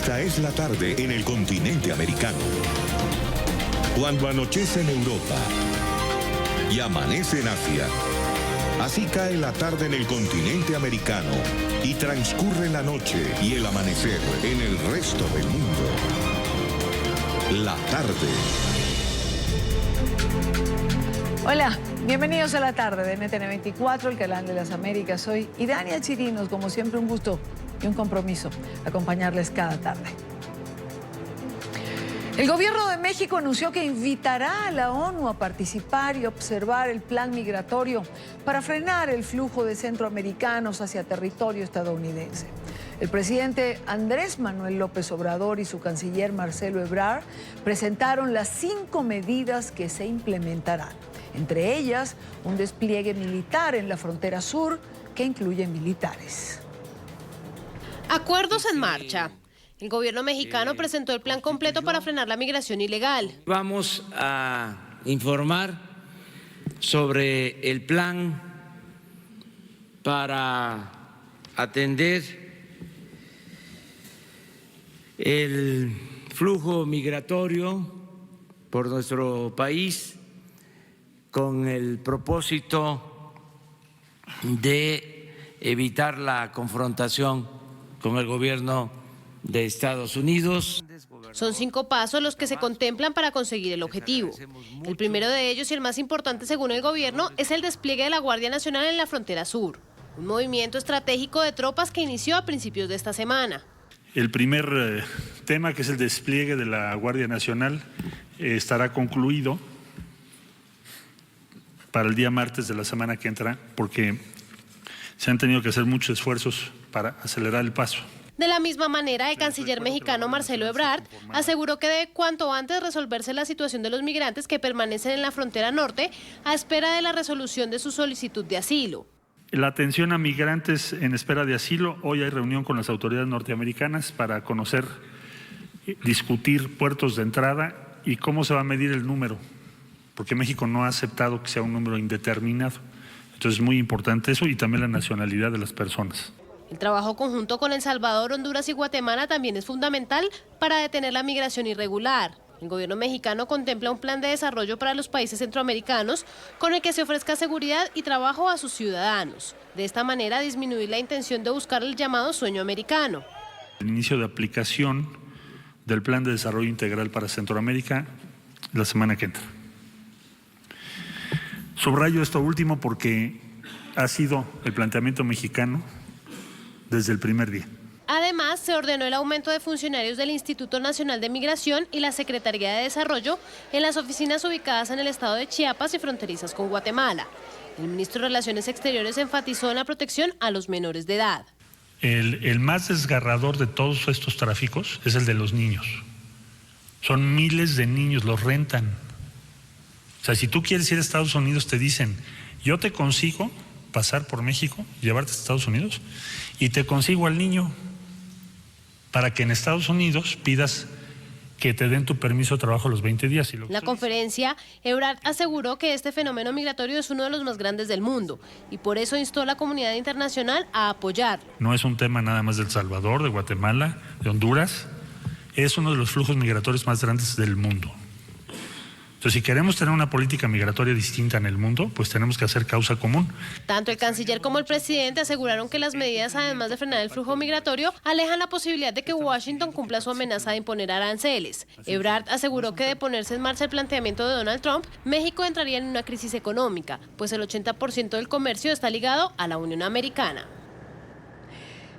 Esta es la tarde en el continente americano. Cuando anochece en Europa y amanece en Asia, así cae la tarde en el continente americano y transcurre la noche y el amanecer en el resto del mundo. La tarde. Hola, bienvenidos a la tarde de NTN 24, el canal de las Américas. Soy Idania Chirinos, como siempre un gusto y un compromiso acompañarles cada tarde. El gobierno de México anunció que invitará a la ONU a participar y observar el plan migratorio para frenar el flujo de centroamericanos hacia territorio estadounidense. El presidente Andrés Manuel López Obrador y su canciller Marcelo Ebrard presentaron las 5 medidas que se implementarán. Entre ellas, un despliegue militar en la frontera sur que incluye militares. Acuerdos en marcha. El gobierno mexicano presentó el plan completo para frenar la migración ilegal. Vamos a informar sobre el plan para atender el flujo migratorio por nuestro país con el propósito de evitar la confrontación con el gobierno de Estados Unidos. Son 5 pasos los que se contemplan para conseguir el objetivo. El primero de ellos y el más importante según el gobierno es el despliegue de la Guardia Nacional en la frontera sur, un movimiento estratégico de tropas que inició a principios de esta semana. El primer tema, que es el despliegue de la Guardia Nacional, estará concluido para el día martes de la semana que entra, porque se han tenido que hacer muchos esfuerzos para acelerar el paso. De la misma manera, el canciller mexicano Marcelo Ebrard aseguró que debe cuanto antes resolverse la situación de los migrantes que permanecen en la frontera norte a espera de la resolución de su solicitud de asilo. La atención a migrantes en espera de asilo. Hoy hay reunión con las autoridades norteamericanas para conocer, discutir puertos de entrada y cómo se va a medir el número, porque México no ha aceptado que sea un número indeterminado. Entonces es muy importante eso y también la nacionalidad de las personas. El trabajo conjunto con El Salvador, Honduras y Guatemala también es fundamental para detener la migración irregular. El gobierno mexicano contempla un plan de desarrollo para los países centroamericanos con el que se ofrezca seguridad y trabajo a sus ciudadanos. De esta manera disminuir la intención de buscar el llamado sueño americano. El inicio de aplicación del plan de desarrollo integral para Centroamérica la semana que entra. Subrayo esto último porque ha sido el planteamiento mexicano desde el primer día. Además, se ordenó el aumento de funcionarios del Instituto Nacional de Migración y la Secretaría de Desarrollo en las oficinas ubicadas en el estado de Chiapas y fronterizas con Guatemala. El ministro de Relaciones Exteriores enfatizó en la protección a los menores de edad. El más desgarrador de todos estos tráficos es el de los niños. Son miles de niños, los rentan. O sea, si tú quieres ir a Estados Unidos, te dicen, yo te consigo pasar por México, llevarte a Estados Unidos, y te consigo al niño para que en Estados Unidos pidas que te den tu permiso de trabajo a los 20 días. En la conferencia, Ebrard aseguró que este fenómeno migratorio es uno de los más grandes del mundo y por eso instó a la comunidad internacional a apoyarlo. No es un tema nada más de El Salvador, de Guatemala, de Honduras, es uno de los flujos migratorios más grandes del mundo. Entonces, si queremos tener una política migratoria distinta en el mundo, pues tenemos que hacer causa común. Tanto el canciller como el presidente aseguraron que las medidas, además de frenar el flujo migratorio, alejan la posibilidad de que Washington cumpla su amenaza de imponer aranceles. Ebrard aseguró que de ponerse en marcha el planteamiento de Donald Trump, México entraría en una crisis económica, pues el 80% del comercio está ligado a la Unión Americana.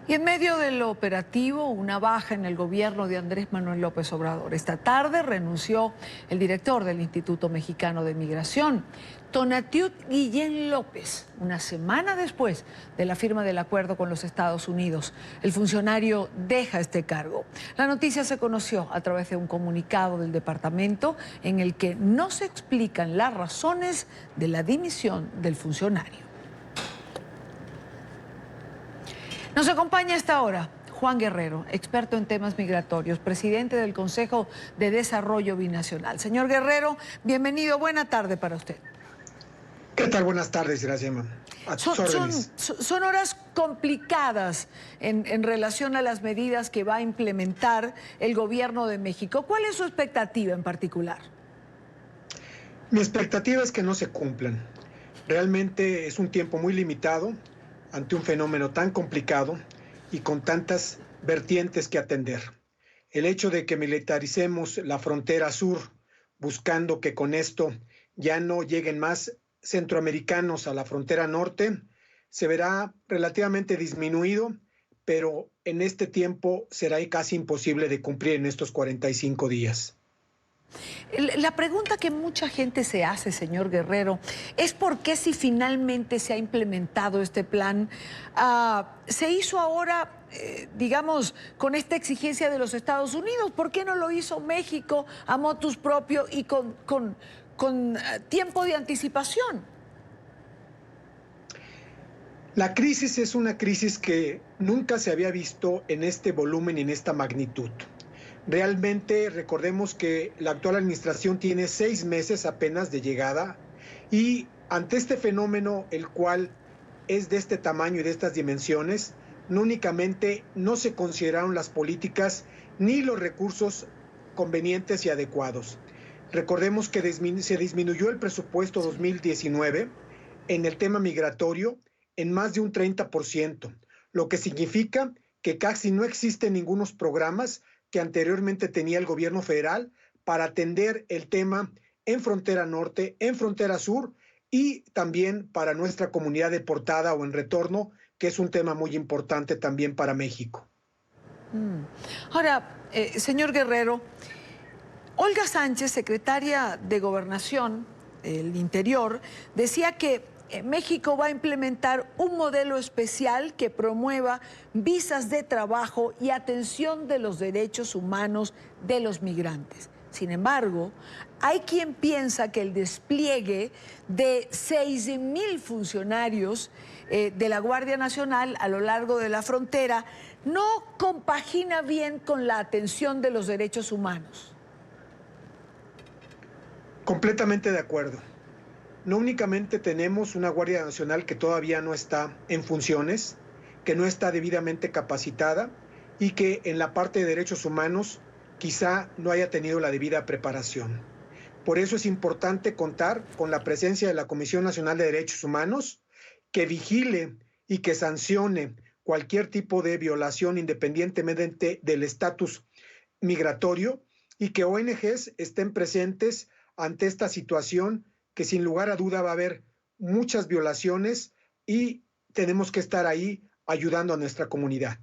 Y en medio del operativo, una baja en el gobierno de Andrés Manuel López Obrador. Esta tarde renunció el director del Instituto Mexicano de Migración, Tonatiuh Guillén López, una semana después de la firma del acuerdo con los Estados Unidos. El funcionario deja este cargo. La noticia se conoció a través de un comunicado del departamento en el que no se explican las razones de la dimisión del funcionario. Nos acompaña a esta hora Juan Guerrero, experto en temas migratorios, presidente del Consejo de Desarrollo Binacional. Señor Guerrero, bienvenido, buena tarde para usted. ¿Qué tal? Buenas tardes, Iracema. A tus órdenes. Son horas complicadas en relación a las medidas que va a implementar el gobierno de México. ¿Cuál es su expectativa en particular? Mi expectativa es que no se cumplan. Realmente es un tiempo muy limitado ante un fenómeno tan complicado y con tantas vertientes que atender. El hecho de que militaricemos la frontera sur, buscando que con esto ya no lleguen más centroamericanos a la frontera norte, se verá relativamente disminuido, pero en este tiempo será casi imposible de cumplir en estos 45 días. La pregunta que mucha gente se hace, señor Guerrero, es por qué si finalmente se ha implementado este plan, se hizo ahora, digamos, con esta exigencia de los Estados Unidos. ¿Por qué no lo hizo México a motus propio y con tiempo de anticipación? La crisis es una crisis que nunca se había visto en este volumen y en esta magnitud. Realmente recordemos que la actual administración tiene 6 meses apenas de llegada y ante este fenómeno, el cual es de este tamaño y de estas dimensiones, no únicamente no se consideraron las políticas ni los recursos convenientes y adecuados. Recordemos que se disminuyó el presupuesto 2019 en el tema migratorio en más de un 30%, lo que significa que casi no existen ningunos programas que anteriormente tenía el gobierno federal para atender el tema en frontera norte, en frontera sur y también para nuestra comunidad deportada o en retorno, que es un tema muy importante también para México. Ahora, señor Guerrero, Olga Sánchez, secretaria de Gobernación, el Interior, decía que México va a implementar un modelo especial que promueva visas de trabajo y atención de los derechos humanos de los migrantes. Sin embargo, hay quien piensa que el despliegue de 6,000 funcionarios de la Guardia Nacional a lo largo de la frontera no compagina bien con la atención de los derechos humanos. Completamente de acuerdo. No únicamente tenemos una Guardia Nacional que todavía no está en funciones, que no está debidamente capacitada y que en la parte de derechos humanos quizá no haya tenido la debida preparación. Por eso es importante contar con la presencia de la Comisión Nacional de Derechos Humanos que vigile y que sancione cualquier tipo de violación independientemente del estatus migratorio y que ONGs estén presentes ante esta situación que sin lugar a duda va a haber muchas violaciones y tenemos que estar ahí ayudando a nuestra comunidad.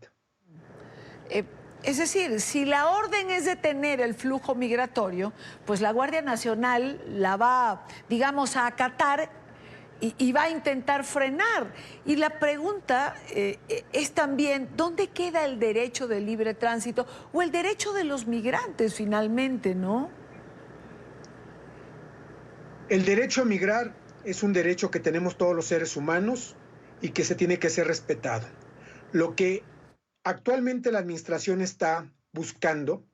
Es decir, si la orden es detener el flujo migratorio, pues la Guardia Nacional la va, digamos, a acatar y va a intentar frenar. Y la pregunta es también, ¿dónde queda el derecho de libre tránsito o el derecho de los migrantes finalmente, no? El derecho a migrar es un derecho que tenemos todos los seres humanos y que se tiene que ser respetado. Lo que actualmente la administración está buscando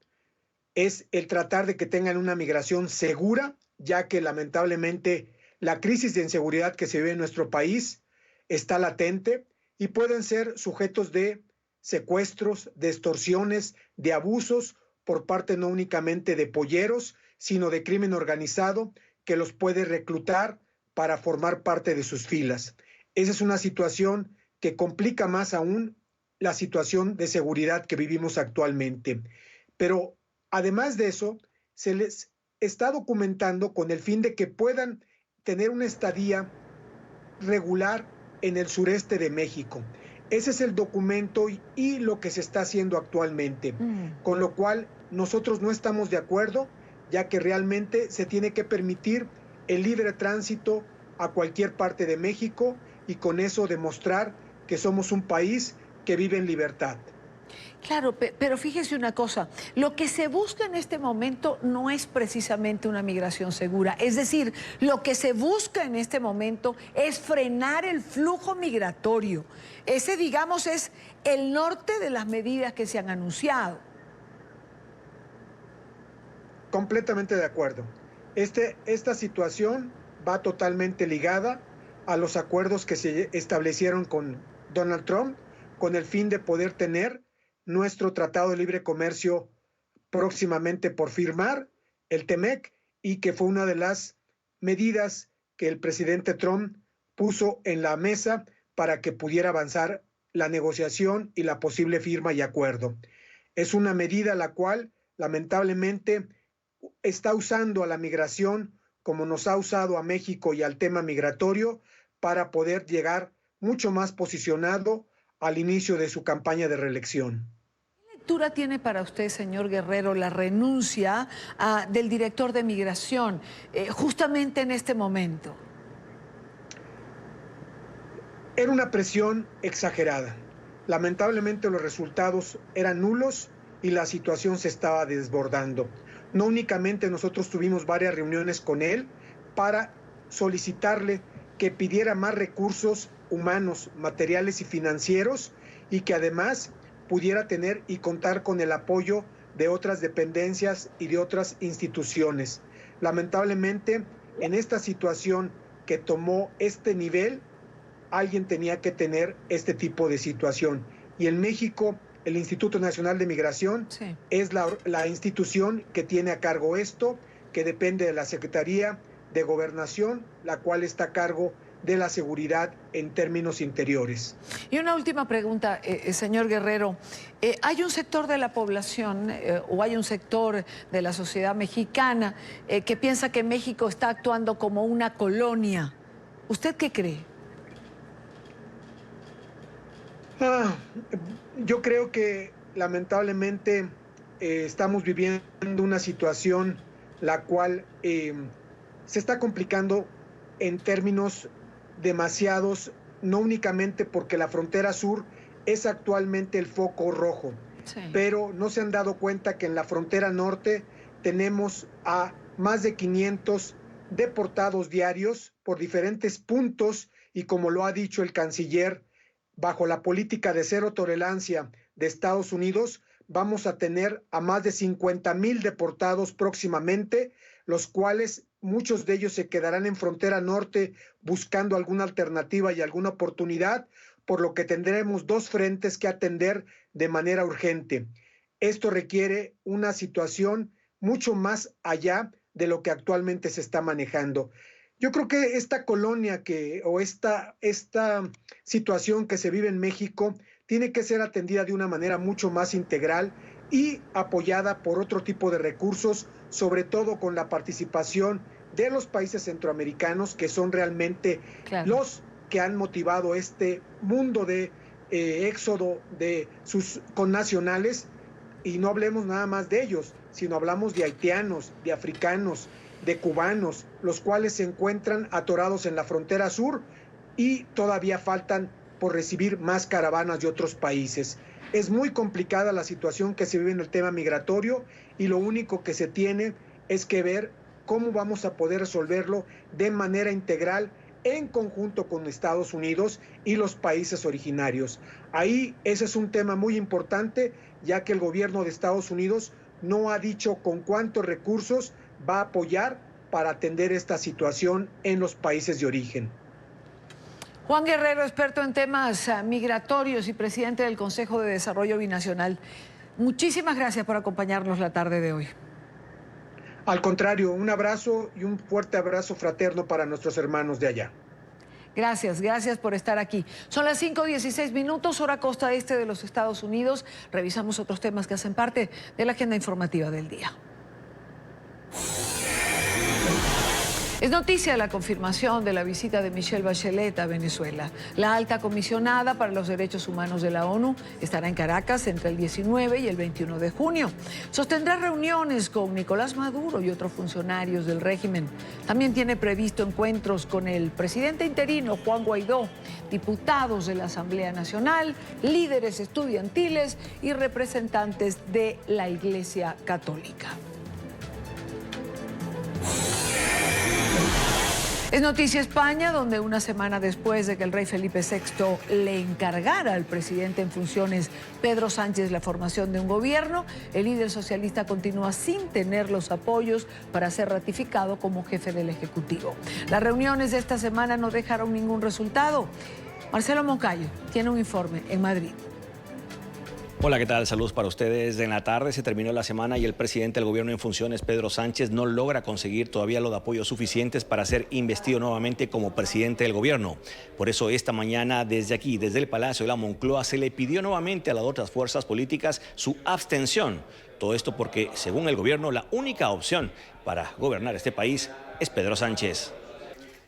es el tratar de que tengan una migración segura, ya que lamentablemente la crisis de inseguridad que se vive en nuestro país está latente y pueden ser sujetos de secuestros, de extorsiones, de abusos por parte no únicamente de polleros, sino de crimen organizado que los puede reclutar para formar parte de sus filas. Esa es una situación que complica más aún la situación de seguridad que vivimos actualmente. Pero además de eso, se les está documentando con el fin de que puedan tener una estadía regular en el sureste de México. Ese es el documento y lo que se está haciendo actualmente. Con lo cual, nosotros no estamos de acuerdo, ya que realmente se tiene que permitir el libre tránsito a cualquier parte de México y con eso demostrar que somos un país que vive en libertad. Claro, pero fíjese una cosa, lo que se busca en este momento no es precisamente una migración segura, es decir, lo que se busca en este momento es frenar el flujo migratorio. Ese, digamos, es el norte de las medidas que se han anunciado. Completamente de acuerdo. Esta situación va totalmente ligada a los acuerdos que se establecieron con Donald Trump, con el fin de poder tener nuestro Tratado de Libre Comercio próximamente por firmar, el TEMEC, y que fue una de las medidas que el presidente Trump puso en la mesa para que pudiera avanzar la negociación y la posible firma y acuerdo. Es una medida la cual, lamentablemente, está usando a la migración como nos ha usado a México y al tema migratorio para poder llegar mucho más posicionado al inicio de su campaña de reelección. ¿Qué lectura tiene para usted, señor Guerrero, la renuncia del director de Migración justamente en este momento? Era una presión exagerada. Lamentablemente los resultados eran nulos y la situación se estaba desbordando. No únicamente nosotros tuvimos varias reuniones con él para solicitarle que pidiera más recursos humanos, materiales y financieros, y que además pudiera tener y contar con el apoyo de otras dependencias y de otras instituciones. Lamentablemente, en esta situación que tomó este nivel, alguien tenía que tener este tipo de situación. Y en México, el Instituto Nacional de Migración es la institución que tiene a cargo esto, que depende de la Secretaría de Gobernación, la cual está a cargo de la seguridad en términos interiores. Y una última pregunta, señor Guerrero. ¿Hay un sector de la población o hay un sector de la sociedad mexicana que piensa que México está actuando como una colonia? ¿Usted qué cree? Yo creo que lamentablemente estamos viviendo una situación la cual se está complicando en términos demasiados, no únicamente porque la frontera sur es actualmente el foco rojo, pero no se han dado cuenta que en la frontera norte tenemos a más de 500 deportados diarios por diferentes puntos, y como lo ha dicho el canciller, bajo la política de cero tolerancia de Estados Unidos, vamos a tener a más de 50,000 deportados próximamente, los cuales muchos de ellos se quedarán en frontera norte buscando alguna alternativa y alguna oportunidad, por lo que tendremos dos frentes que atender de manera urgente. Esto requiere una situación mucho más allá de lo que actualmente se está manejando. Yo creo que esta colonia esta situación que se vive en México tiene que ser atendida de una manera mucho más integral y apoyada por otro tipo de recursos, sobre todo con la participación de los países centroamericanos, que son realmente los que han motivado este mundo de éxodo de sus connacionales. Y no hablemos nada más de ellos, sino hablamos de haitianos, de africanos, de cubanos, los cuales se encuentran atorados en la frontera sur y todavía faltan por recibir más caravanas de otros países. Es muy complicada la situación que se vive en el tema migratorio, y lo único que se tiene es que ver cómo vamos a poder resolverlo de manera integral en conjunto con Estados Unidos y los países originarios. Ahí ese es un tema muy importante, ya que el gobierno de Estados Unidos no ha dicho con cuántos recursos va a apoyar para atender esta situación en los países de origen. Juan Guerrero, experto en temas migratorios y presidente del Consejo de Desarrollo Binacional, muchísimas gracias por acompañarnos la tarde de hoy. Al contrario, un abrazo y un fuerte abrazo fraterno para nuestros hermanos de allá. Gracias por estar aquí. Son las 5:16, hora costa este de los Estados Unidos. Revisamos otros temas que hacen parte de la agenda informativa del día. Es noticia la confirmación de la visita de Michelle Bachelet a Venezuela. La alta comisionada para los derechos humanos de la ONU estará en Caracas entre el 19 y el 21 de junio. Sostendrá reuniones con Nicolás Maduro y otros funcionarios del régimen. También tiene previsto encuentros con el presidente interino Juan Guaidó, diputados de la Asamblea Nacional, líderes estudiantiles y representantes de la Iglesia Católica. Es noticia España, donde una semana después de que el rey Felipe VI le encargara al presidente en funciones Pedro Sánchez la formación de un gobierno, el líder socialista continúa sin tener los apoyos para ser ratificado como jefe del Ejecutivo. Las reuniones de esta semana no dejaron ningún resultado. Marcelo Moncayo tiene un informe en Madrid. Hola, ¿qué tal? Saludos para ustedes. En la tarde se terminó la semana y el presidente del gobierno en funciones, Pedro Sánchez, no logra conseguir todavía los apoyos suficientes para ser investido nuevamente como presidente del gobierno. Por eso esta mañana desde aquí, desde el Palacio de la Moncloa, se le pidió nuevamente a las otras fuerzas políticas su abstención. Todo esto porque, según el gobierno, la única opción para gobernar este país es Pedro Sánchez.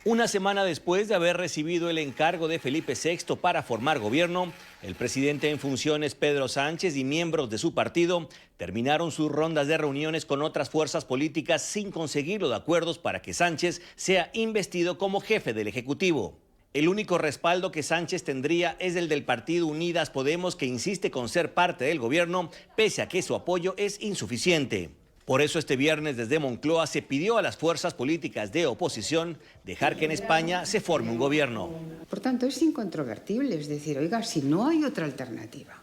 Una semana después de haber recibido el encargo de Felipe VI para formar gobierno, el presidente en funciones Pedro Sánchez y miembros de su partido terminaron sus rondas de reuniones con otras fuerzas políticas sin conseguir los acuerdos para que Sánchez sea investido como jefe del Ejecutivo. El único respaldo que Sánchez tendría es el del partido Unidas Podemos, que insiste con ser parte del gobierno, pese a que su apoyo es insuficiente. Por eso este viernes desde Moncloa se pidió a las fuerzas políticas de oposición dejar que en España se forme un gobierno. Por tanto, es incontrovertible, es decir, oiga, si no hay otra alternativa,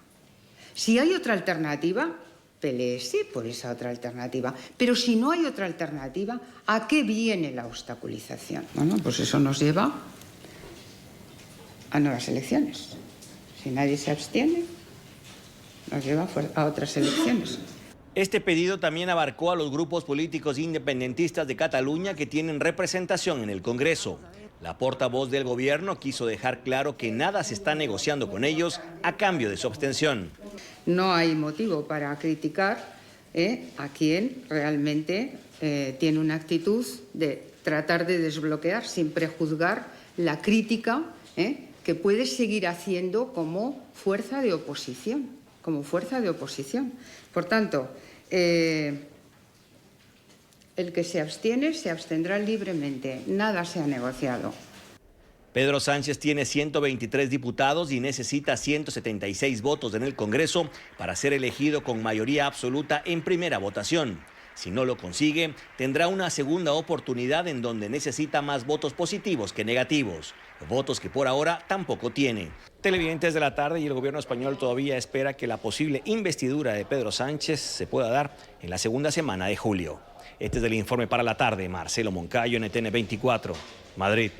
si hay otra alternativa, peleese por esa otra alternativa, pero si no hay otra alternativa, ¿a qué viene la obstaculización? Bueno, pues eso nos lleva a nuevas elecciones. Si nadie se abstiene, nos lleva a otras elecciones. Este pedido también abarcó a los grupos políticos independentistas de Cataluña que tienen representación en el Congreso. La portavoz del gobierno quiso dejar claro que nada se está negociando con ellos a cambio de su abstención. No hay motivo para criticar a quien realmente tiene una actitud de tratar de desbloquear sin prejuzgar la crítica que puede seguir haciendo como fuerza de oposición. Por tanto, el que se abstiene se abstendrá libremente. Nada se ha negociado. Pedro Sánchez tiene 123 diputados y necesita 176 votos en el Congreso para ser elegido con mayoría absoluta en primera votación. Si no lo consigue, tendrá una segunda oportunidad en donde necesita más votos positivos que negativos, votos que por ahora tampoco tiene. Televidentes de la tarde, y el gobierno español todavía espera que la posible investidura de Pedro Sánchez se pueda dar en la segunda semana de julio. Este es el informe para la tarde. Marcelo Moncayo, NTN 24, Madrid.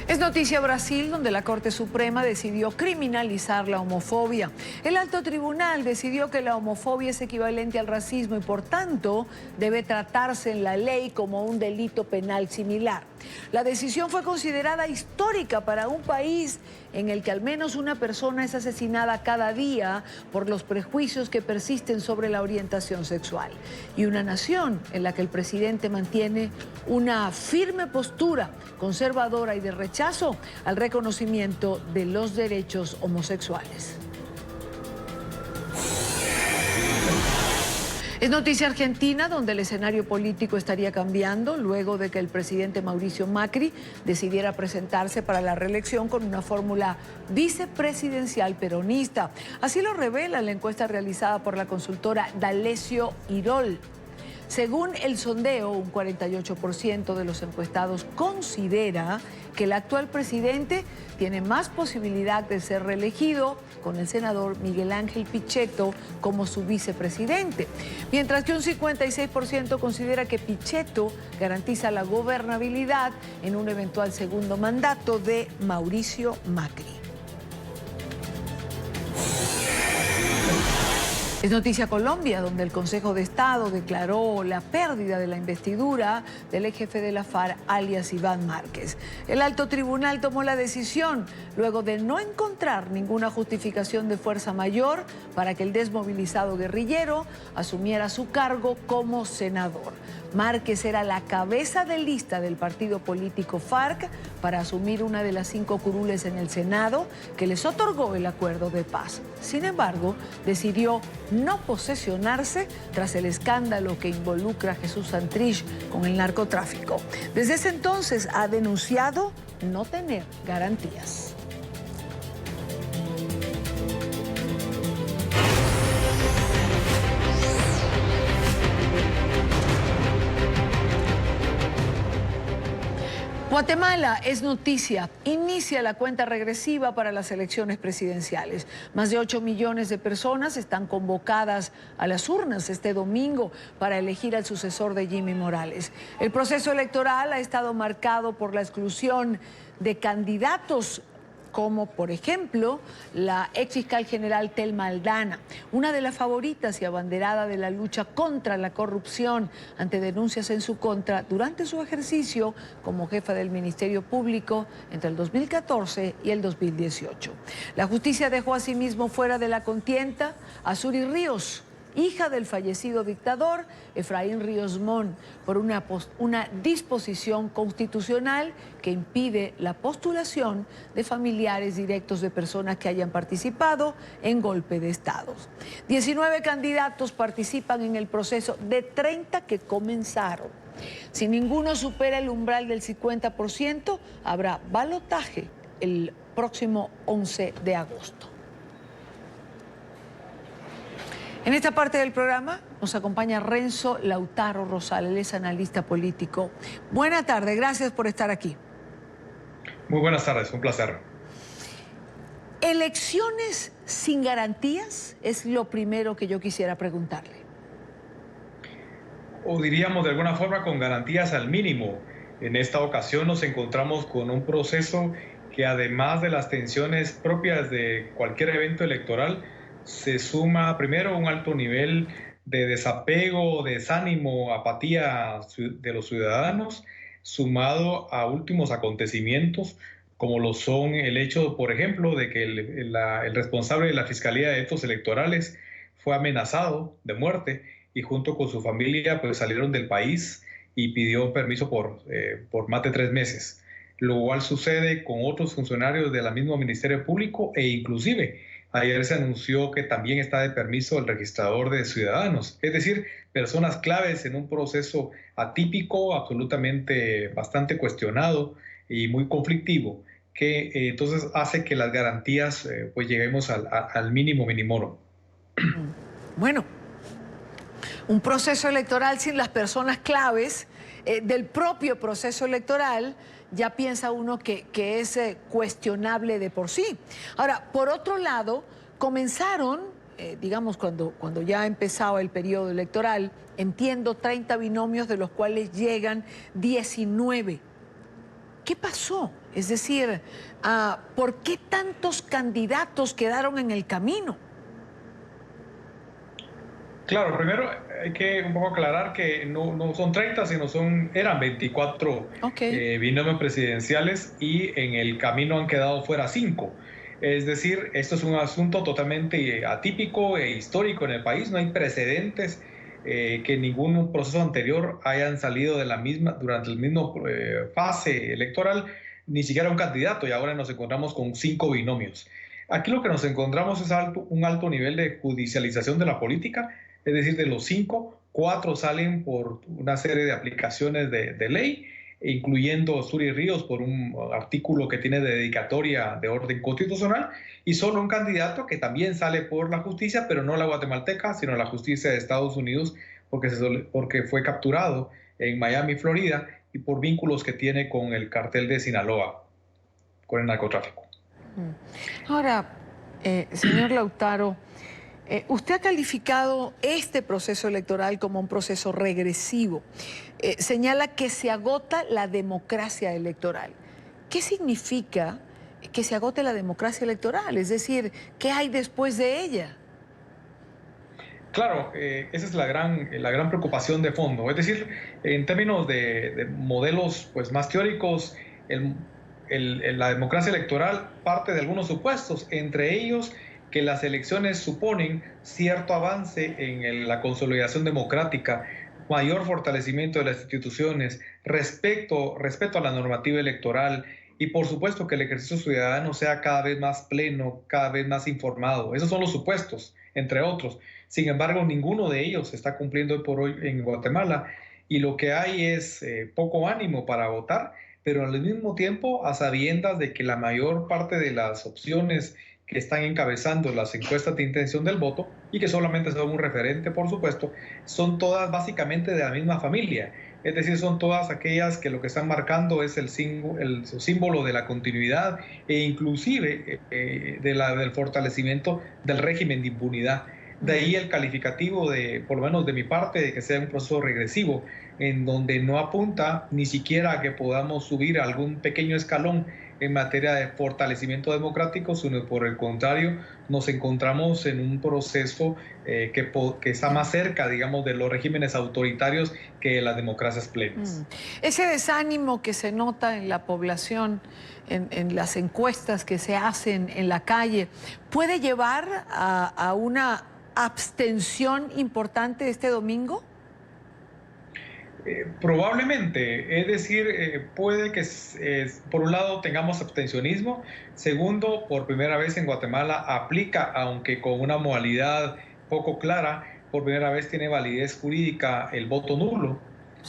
Es noticia Brasil, donde la Corte Suprema decidió criminalizar la homofobia. El alto tribunal decidió que la homofobia es equivalente al racismo y por tanto debe tratarse en la ley como un delito penal similar. La decisión fue considerada histórica para un país en el que al menos una persona es asesinada cada día por los prejuicios que persisten sobre la orientación sexual, y una nación en la que el presidente mantiene una firme postura conservadora y de rechazo al reconocimiento de los derechos homosexuales. Es noticia argentina, donde el escenario político estaría cambiando luego de que el presidente Mauricio Macri decidiera presentarse para la reelección con una fórmula vicepresidencial peronista. Así lo revela la encuesta realizada por la consultora D'Alessio Irol. Según el sondeo, un 48% de los encuestados considera que el actual presidente tiene más posibilidad de ser reelegido con el senador Miguel Ángel Pichetto como su vicepresidente, mientras que un 56% considera que Pichetto garantiza la gobernabilidad en un eventual segundo mandato de Mauricio Macri. Es noticia Colombia, donde el Consejo de Estado declaró la pérdida de la investidura del ex jefe de la FARC, alias Iván Márquez. El alto tribunal tomó la decisión luego de no encontrar ninguna justificación de fuerza mayor para que el desmovilizado guerrillero asumiera su cargo como senador. Márquez era la cabeza de lista del partido político FARC para asumir una de las 5 curules en el Senado que les otorgó el acuerdo de paz. Sin embargo, decidió no posesionarse tras el escándalo que involucra a Jesús Santrich con el narcotráfico. Desde ese entonces ha denunciado no tener garantías. Guatemala es noticia. Inicia la cuenta regresiva para las elecciones presidenciales. Más de 8 millones de personas están convocadas a las urnas este domingo para elegir al sucesor de Jimmy Morales. El proceso electoral ha estado marcado por la exclusión de candidatos como, por ejemplo, la ex fiscal general Telma Aldana, una de las favoritas y abanderada de la lucha contra la corrupción ante denuncias en su contra durante su ejercicio como jefa del Ministerio Público entre el 2014 y el 2018. La justicia dejó asimismo fuera de la contienda a Suri Ríos, hija del fallecido dictador Efraín Ríos Mon, por una disposición constitucional que impide la postulación de familiares directos de personas que hayan participado en golpe de Estado. 19 candidatos participan en el proceso de 30 que comenzaron. Si ninguno supera el umbral del 50%, habrá balotaje el próximo 11 de agosto. En esta parte del programa nos acompaña Renzo Lautaro Rosal, él es analista político. Buena tarde, gracias por estar aquí. Muy buenas tardes, un placer. ¿Elecciones sin garantías? Es lo primero que yo quisiera preguntarle. O diríamos de alguna forma con garantías al mínimo. En esta ocasión nos encontramos con un proceso que, además de las tensiones propias de cualquier evento electoral, se suma primero un alto nivel de desapego, desánimo, apatía de los ciudadanos, sumado a últimos acontecimientos como lo son el hecho, por ejemplo, de que el responsable de la Fiscalía de Delitos Electorales fue amenazado de muerte y junto con su familia pues salieron del país y pidió permiso por más de 3 meses. Lo igual sucede con otros funcionarios del mismo Ministerio Público e inclusive ayer se anunció que también está de permiso el registrador de ciudadanos, es decir, personas claves en un proceso atípico, absolutamente bastante cuestionado y muy conflictivo, que entonces hace que las garantías pues lleguemos al mínimo minimorum. Bueno, un proceso electoral sin las personas claves del propio proceso electoral, ya piensa uno que es cuestionable de por sí. Ahora, por otro lado, comenzaron, digamos, cuando ya ha empezado el periodo electoral, entiendo, 30 binomios, de los cuales llegan 19. ¿Qué pasó? Es decir, ¿por qué tantos candidatos quedaron en el camino? Claro, primero hay que un poco aclarar que no son 30, sino eran 24 binomios presidenciales y en el camino han quedado fuera 5. Es decir, esto es un asunto totalmente atípico e histórico en el país. No hay precedentes que en ningún proceso anterior hayan salido de la misma, durante el mismo fase electoral, ni siquiera un candidato, y ahora nos encontramos con 5 binomios. Aquí lo que nos encontramos es un alto nivel de judicialización de la política. Es decir, de los 5, 4 salen por una serie de aplicaciones de ley, incluyendo Suri Ríos por un artículo que tiene de dedicatoria de orden constitucional, y solo un candidato que también sale por la justicia, pero no la guatemalteca, sino la justicia de Estados Unidos, porque fue capturado en Miami, Florida, y por vínculos que tiene con el cartel de Sinaloa, con el narcotráfico. Ahora, señor Lautaro, usted ha calificado este proceso electoral como un proceso regresivo. Señala que se agota la democracia electoral. ¿Qué significa que se agote la democracia electoral? Es decir, ¿qué hay después de ella? Claro, esa es la gran preocupación de fondo. Es decir, en términos de modelos pues, más teóricos, la democracia electoral parte de algunos supuestos, entre ellos que las elecciones suponen cierto avance en la consolidación democrática, mayor fortalecimiento de las instituciones, respeto a la normativa electoral y por supuesto que el ejercicio ciudadano sea cada vez más pleno, cada vez más informado. Esos son los supuestos, entre otros. Sin embargo, ninguno de ellos se está cumpliendo hoy por hoy en Guatemala y lo que hay es poco ánimo para votar, pero al mismo tiempo a sabiendas de que la mayor parte de las opciones que están encabezando las encuestas de intención del voto y que solamente son un referente, por supuesto, son todas básicamente de la misma familia. Es decir, son todas aquellas que lo que están marcando es el símbolo de la continuidad e inclusive del fortalecimiento del régimen de impunidad. De ahí el calificativo por lo menos de mi parte, de que sea un proceso regresivo, en donde no apunta ni siquiera a que podamos subir algún pequeño escalón en materia de fortalecimiento democrático, sino por el contrario, nos encontramos en un proceso que está más cerca, digamos, de los regímenes autoritarios que de las democracias plenas. Ese desánimo que se nota en la población, en las encuestas que se hacen en la calle, ¿puede llevar a una abstención importante este domingo? Probablemente, es decir, puede que por un lado tengamos abstencionismo, segundo, por primera vez en Guatemala aplica, aunque con una modalidad poco clara, por primera vez tiene validez jurídica el voto nulo,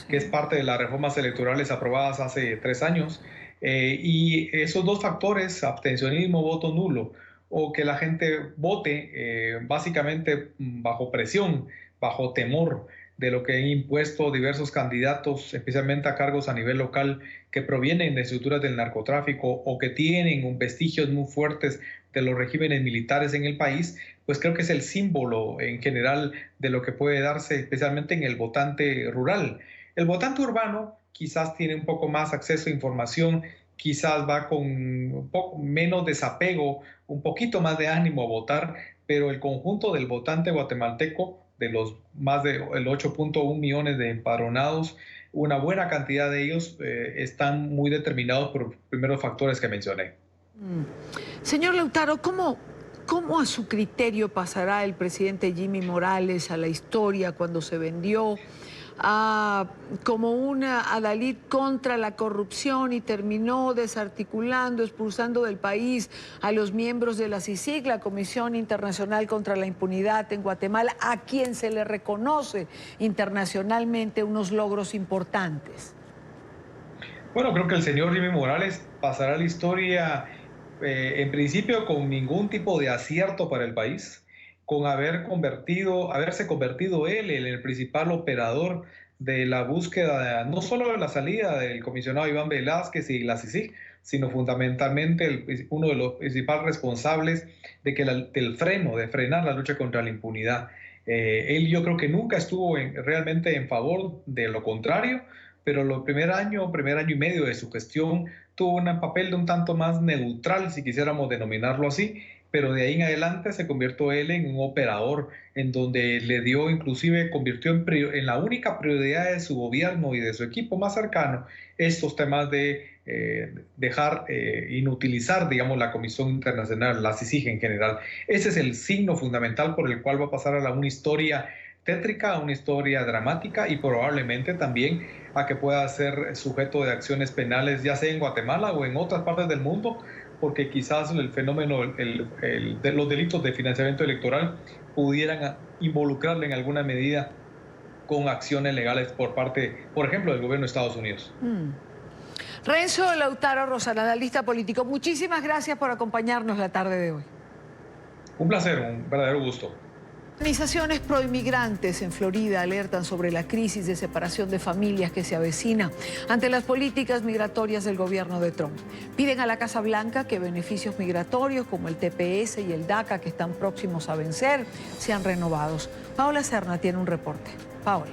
que es parte de las reformas electorales aprobadas hace 3 años, y esos dos factores, abstencionismo, voto nulo, o que la gente vote básicamente bajo presión, bajo temor de lo que han impuesto diversos candidatos, especialmente a cargos a nivel local, que provienen de estructuras del narcotráfico o que tienen vestigios muy fuertes de los regímenes militares en el país, pues creo que es el símbolo en general de lo que puede darse especialmente en el votante rural. El votante urbano quizás tiene un poco más acceso a información, quizás va con un poco menos desapego, un poquito más de ánimo a votar, pero el conjunto del votante guatemalteco, de los más de 8.1 millones de empadronados, una buena cantidad de ellos están muy determinados por los primeros factores que mencioné. Señor Lautaro, ¿cómo a su criterio pasará el presidente Jimmy Morales a la historia cuando se vendió como una adalid contra la corrupción y terminó desarticulando, expulsando del país a los miembros de la CICIG, la Comisión Internacional contra la Impunidad en Guatemala, a quien se le reconoce internacionalmente unos logros importantes? Bueno, creo que el señor Jimmy Morales pasará a la historia en principio con ningún tipo de acierto para el país, con haberse convertido él en el principal operador de la búsqueda, no solo de la salida del comisionado Iván Velázquez y la CICIG, sino fundamentalmente uno de los principales responsables del frenar la lucha contra la impunidad. Él yo creo que nunca estuvo realmente en favor de lo contrario, pero el primer año y medio de su gestión tuvo un papel de un tanto más neutral, si quisiéramos denominarlo así, pero de ahí en adelante se convirtió él en un operador en donde convirtió en la única prioridad de su gobierno y de su equipo más cercano estos temas de inutilizar, digamos, la Comisión Internacional, la CICIG en general. Ese es el signo fundamental por el cual va a pasar a una historia tétrica, a una historia dramática y probablemente también a que pueda ser sujeto de acciones penales, ya sea en Guatemala o en otras partes del mundo, porque quizás el fenómeno de los delitos de financiamiento electoral pudieran involucrarle en alguna medida con acciones legales por parte, por ejemplo, del gobierno de Estados Unidos. Renzo Lautaro Rosal, analista político, muchísimas gracias por acompañarnos la tarde de hoy. Un placer, un verdadero gusto. Organizaciones proinmigrantes en Florida alertan sobre la crisis de separación de familias que se avecina ante las políticas migratorias del gobierno de Trump. Piden a la Casa Blanca que beneficios migratorios como el TPS y el DACA, que están próximos a vencer, sean renovados. Paola Serna tiene un reporte. Paola.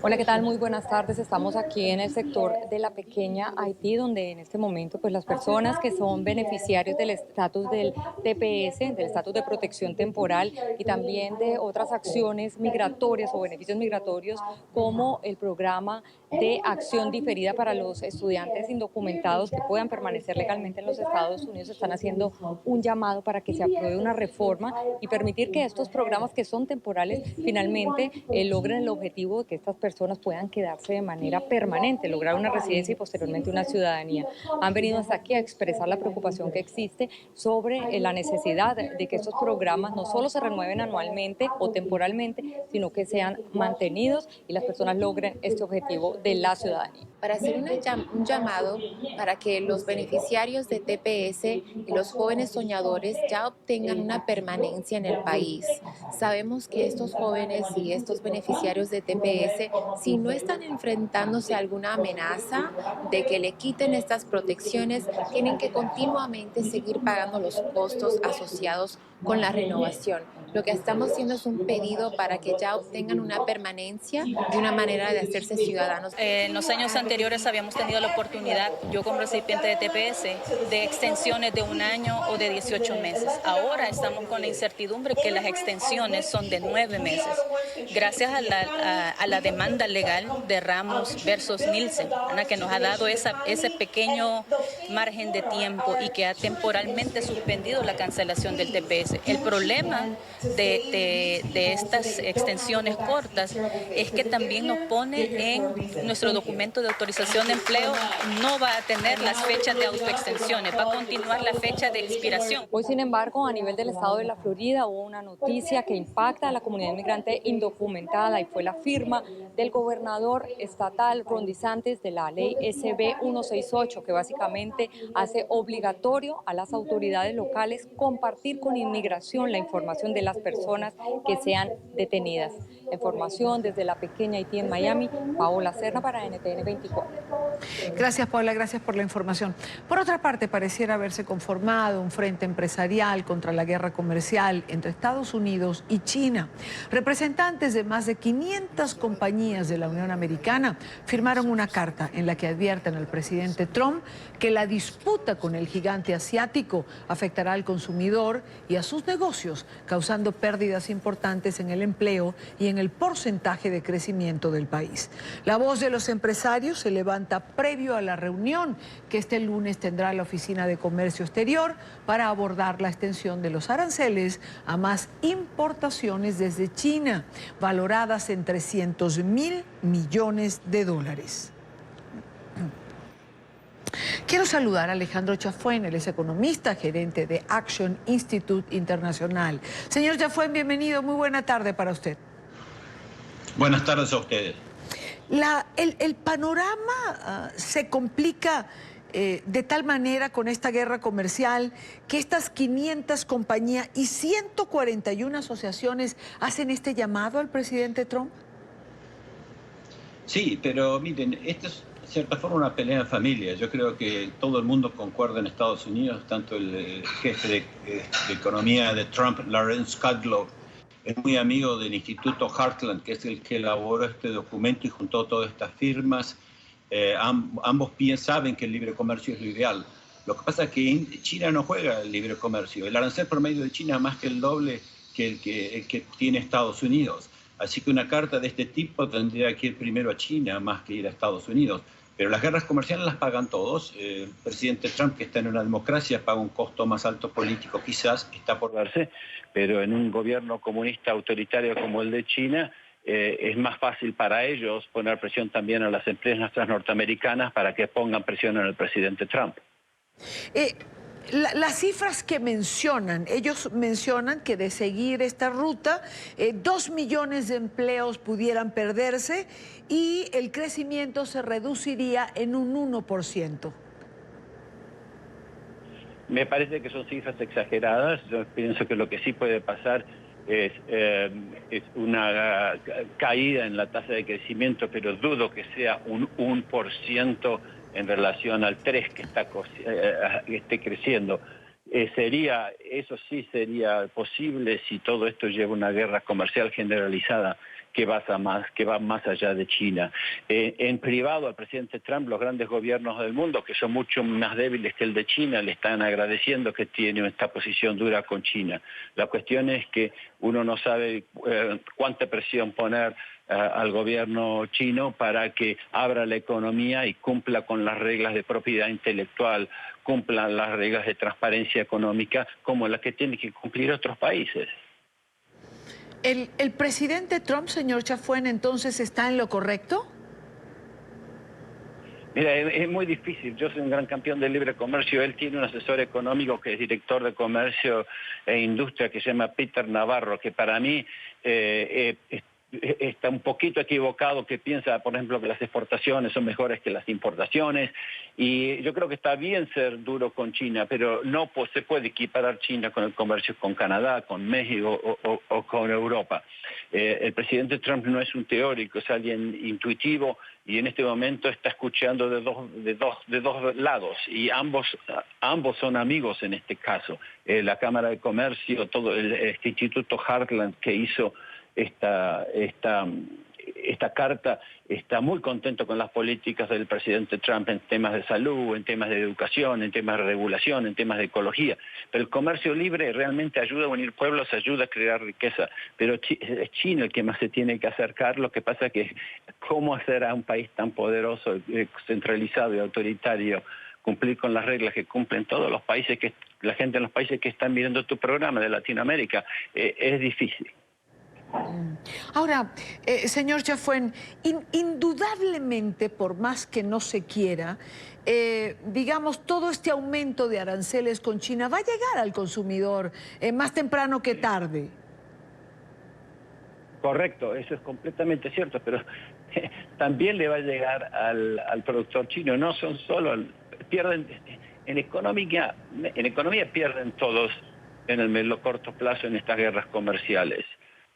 Hola, ¿qué tal? Muy buenas tardes. Estamos aquí en el sector de la pequeña Haití, donde en este momento pues las personas que son beneficiarios del estatus del TPS, del estatus de protección temporal y también de otras acciones migratorias o beneficios migratorios como el programa de acción diferida para los estudiantes indocumentados que puedan permanecer legalmente en los Estados Unidos, están haciendo un llamado para que se apruebe una reforma y permitir que estos programas que son temporales finalmente logren el objetivo de que estas personas puedan quedarse de manera permanente, lograr una residencia y posteriormente una ciudadanía. Han venido hasta aquí a expresar la preocupación que existe sobre la necesidad de que estos programas no solo se renueven anualmente o temporalmente, sino que sean mantenidos y las personas logren este objetivo de la ciudadanía. Para hacer un llamado para que los beneficiarios de TPS y los jóvenes soñadores ya obtengan una permanencia en el país. Sabemos que estos jóvenes y estos beneficiarios beneficiarios de TPS, si no están enfrentándose a alguna amenaza de que le quiten estas protecciones, tienen que continuamente seguir pagando los costos asociados con la renovación. Lo que estamos haciendo es un pedido para que ya obtengan una permanencia y una manera de hacerse ciudadanos. En los años anteriores habíamos tenido la oportunidad, yo como recipiente de TPS, de extensiones de 1 año o de 18 meses. Ahora estamos con la incertidumbre que las extensiones son de 9 meses. Gracias a la demanda legal de Ramos versus Nielsen, ¿verdad?, que nos ha dado ese pequeño margen de tiempo y que ha temporalmente suspendido la cancelación del TPS. El problema de estas extensiones cortas es que también nos pone en nuestro documento de autorización de empleo, no va a tener las fechas de autoextensiones, va a continuar la fecha de expiración. Hoy, sin embargo, a nivel del estado de la Florida hubo una noticia que impacta a la comunidad inmigrante indocumentada y fue la firma del gobernador estatal Ron DeSantis de la ley SB 168, que básicamente hace obligatorio a las autoridades locales compartir con inmigración la información de las personas que sean detenidas. La información desde la pequeña Haití en Miami, Paola Serna para NTN 24. Gracias, Paola, gracias por la información. Por otra parte, pareciera haberse conformado un frente empresarial contra la guerra comercial entre Estados Unidos y China. Representantes de más de 500 compañías de la Unión Americana firmaron una carta en la que advierten al presidente Trump que la disputa con el gigante asiático afectará al consumidor y a sus negocios, causando pérdidas importantes en el empleo y en el porcentaje de crecimiento del país. La voz de los empresarios se levanta previo a la reunión que este lunes tendrá la Oficina de Comercio Exterior para abordar la extensión de los aranceles a más importaciones desde China, valoradas en $300.000 millones. Quiero saludar a Alejandro Chafuen, él es economista, gerente de Action Institute Internacional. Señor Chafuen, bienvenido, muy buena tarde para usted. Buenas tardes a ustedes. El panorama se complica de tal manera con esta guerra comercial que estas 500 compañías y 141 asociaciones hacen este llamado al presidente Trump. Sí, pero miren, esto es de cierta forma una pelea en familia. Yo creo que todo el mundo concuerda en Estados Unidos, tanto el jefe de economía de Trump, Lawrence Kudlow, es muy amigo del Instituto Heartland, que es el que elaboró este documento y juntó todas estas firmas. Ambos saben que el libre comercio es lo ideal. Lo que pasa es que China no juega el libre comercio. El arancel promedio de China es más que el doble que el que tiene Estados Unidos. Así que una carta de este tipo tendría que ir primero a China más que ir a Estados Unidos. Pero las guerras comerciales las pagan todos. El presidente Trump, que está en una democracia, paga un costo más alto político, quizás está por verse, pero en un gobierno comunista autoritario como el de China, es más fácil para ellos poner presión también a las empresas norteamericanas para que pongan presión en el presidente Trump. Las cifras que mencionan, ellos mencionan que de seguir esta ruta, 2 millones de empleos pudieran perderse y el crecimiento se reduciría en un 1%. Me parece que son cifras exageradas. Yo pienso que lo que sí puede pasar es una caída en la tasa de crecimiento, pero dudo que sea un 1% en relación al 3% que esté creciendo. Eso sí sería posible si todo esto lleva una guerra comercial generalizada que va más allá de China. En privado al presidente Trump, los grandes gobiernos del mundo, que son mucho más débiles que el de China, le están agradeciendo que tiene esta posición dura con China. La cuestión es que uno no sabe cuánta presión poner al gobierno chino para que abra la economía y cumpla con las reglas de propiedad intelectual, cumpla las reglas de transparencia económica como las que tienen que cumplir otros países. ¿El presidente Trump, señor Chafuen, entonces está en lo correcto? Mira, es muy difícil. Yo soy un gran campeón del libre comercio. Él tiene un asesor económico que es director de comercio e industria que se llama Peter Navarro, que para mí está un poquito equivocado, que piensa, por ejemplo, que las exportaciones son mejores que las importaciones. Y yo creo que está bien ser duro con China, pero no se puede equiparar China con el comercio con Canadá, con México o con Europa. El presidente Trump no es un teórico, es alguien intuitivo y en este momento está escuchando de dos lados y ambos son amigos en este caso. La Cámara de Comercio, todo este Instituto Heartland que hizo esta carta, está muy contento con las políticas del presidente Trump en temas de salud, en temas de educación, en temas de regulación, en temas de ecología. Pero el comercio libre realmente ayuda a unir pueblos, ayuda a crear riqueza. Pero es China el que más se tiene que acercar. Lo que pasa es que cómo hacer a un país tan poderoso, centralizado y autoritario cumplir con las reglas que cumplen todos los países, la gente en los países que están viendo tu programa de Latinoamérica, es difícil. Ahora, señor Chafuen, indudablemente, por más que no se quiera, digamos, todo este aumento de aranceles con China va a llegar al consumidor más temprano que tarde. Correcto, eso es completamente cierto, pero también le va a llegar al productor chino. No son solo, pierden, en economía pierden todos en el corto plazo en estas guerras comerciales.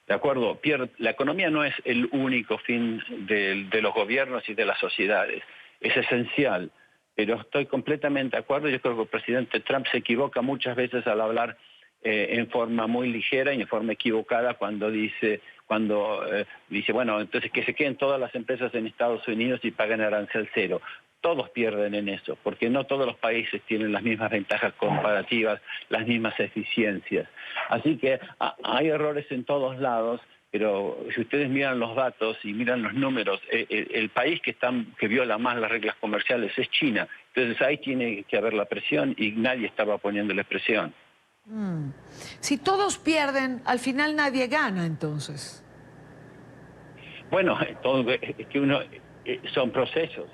¿De acuerdo? La economía no es el único fin de los gobiernos y de las sociedades. Es esencial, pero estoy completamente de acuerdo. Yo creo que el presidente Trump se equivoca muchas veces al hablar en forma muy ligera y en forma equivocada cuando dice, bueno, entonces que se queden todas las empresas en Estados Unidos y paguen arancel cero. Todos pierden en eso, porque no todos los países tienen las mismas ventajas comparativas, las mismas eficiencias. Así que hay errores en todos lados, pero si ustedes miran los datos y miran los números, el país que viola más las reglas comerciales es China. Entonces ahí tiene que haber la presión y nadie estaba poniéndole presión. Si todos pierden, al final nadie gana, entonces. Bueno, son procesos.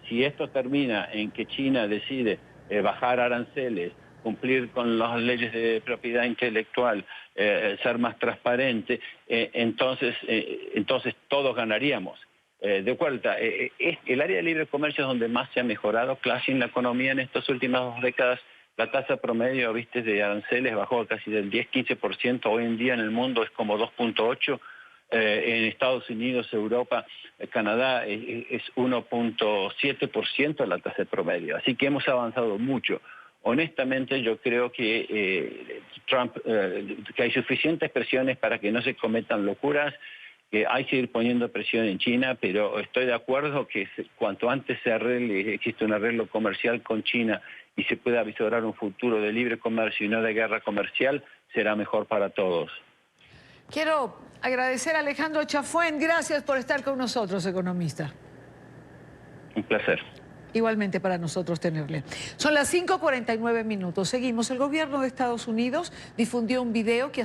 Si esto termina en que China decide bajar aranceles, cumplir con las leyes de propiedad intelectual, ser más transparente, entonces todos ganaríamos. De vuelta, el área de libre comercio es donde más se ha mejorado casi en la economía en estas últimas 2 décadas. La tasa promedio, de aranceles bajó casi del 10-15%. Hoy en día en el mundo es como 2.8%. En Estados Unidos, Europa, Canadá es 1.7% la tasa de promedio. Así que hemos avanzado mucho. Honestamente, yo creo que que hay suficientes presiones para que no se cometan locuras, que hay que ir poniendo presión en China, pero estoy de acuerdo que cuanto antes existe un arreglo comercial con China y se pueda visorar un futuro de libre comercio y no de guerra comercial, será mejor para todos. Quiero agradecer a Alejandro Chafuen. Gracias por estar con nosotros, economista. Un placer. Igualmente para nosotros tenerle. Son las 5:49 minutos. Seguimos. El gobierno de Estados Unidos difundió un video que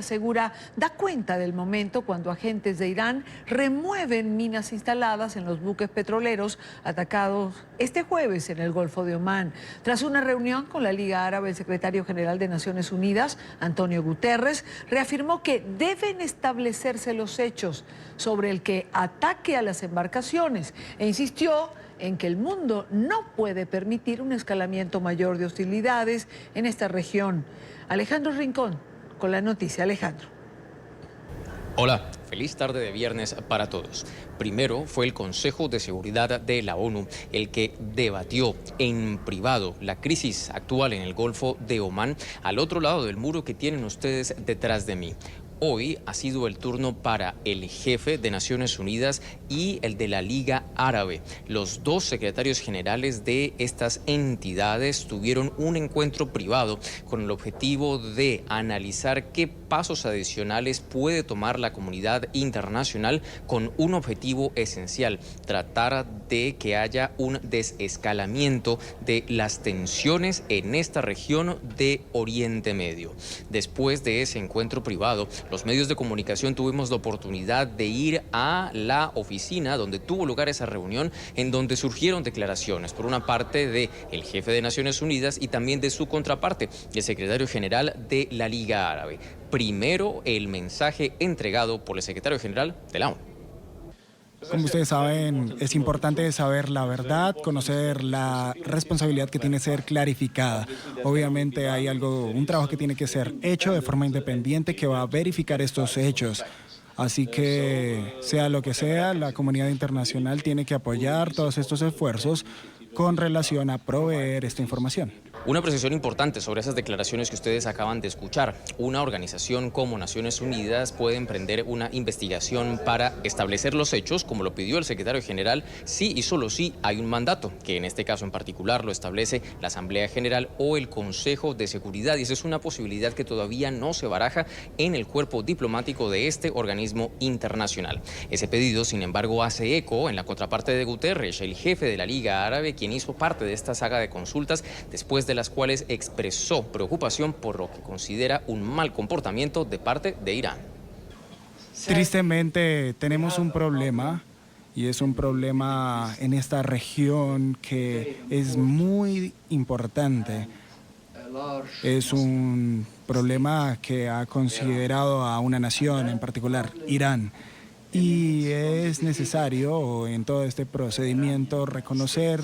da cuenta del momento cuando agentes de Irán remueven minas instaladas en los buques petroleros atacados este jueves en el Golfo de Omán. Tras una reunión con la Liga Árabe, el secretario general de Naciones Unidas, Antonio Guterres, reafirmó que deben establecerse los hechos sobre el ataque a las embarcaciones e insistió en que el mundo no puede permitir un escalamiento mayor de hostilidades en esta región. Alejandro Rincón con la noticia. Alejandro. Hola, feliz tarde de viernes para todos. Primero fue el Consejo de Seguridad de la ONU el que debatió en privado la crisis actual en el Golfo de Omán, al otro lado del muro que tienen ustedes detrás de mí. Hoy ha sido el turno para el jefe de Naciones Unidas y el de la Liga Árabe. Los dos secretarios generales de estas entidades tuvieron un encuentro privado con el objetivo de analizar qué pasos adicionales puede tomar la comunidad internacional con un objetivo esencial: tratar de que haya un desescalamiento de las tensiones en esta región de Oriente Medio. Después de ese encuentro privado, los medios de comunicación tuvimos la oportunidad de ir a la oficina donde tuvo lugar esa reunión, en donde surgieron declaraciones, por una parte del jefe de Naciones Unidas y también de su contraparte, el secretario general de la Liga Árabe. Primero, el mensaje entregado por el secretario general de la ONU. Como ustedes saben, es importante saber la verdad, conocer la responsabilidad que tiene que ser clarificada. Obviamente hay un trabajo que tiene que ser hecho de forma independiente que va a verificar estos hechos. Así que, sea lo que sea, la comunidad internacional tiene que apoyar todos estos esfuerzos con relación a proveer esta información. Una precisión importante sobre esas declaraciones que ustedes acaban de escuchar. Una organización como Naciones Unidas puede emprender una investigación para establecer los hechos, como lo pidió el secretario general, si y solo si hay un mandato, que en este caso en particular lo establece la Asamblea General o el Consejo de Seguridad. Y esa es una posibilidad que todavía no se baraja en el cuerpo diplomático de este organismo internacional. Ese pedido, sin embargo, hace eco en la contraparte de Guterres, el jefe de la Liga Árabe, quien hizo parte de esta saga de consultas después de las cuales expresó preocupación por lo que considera un mal comportamiento de parte de Irán. Tristemente tenemos un problema, y es un problema en esta región que es muy importante. Es un problema que ha considerado a una nación en particular, Irán. Y es necesario en todo este procedimiento reconocer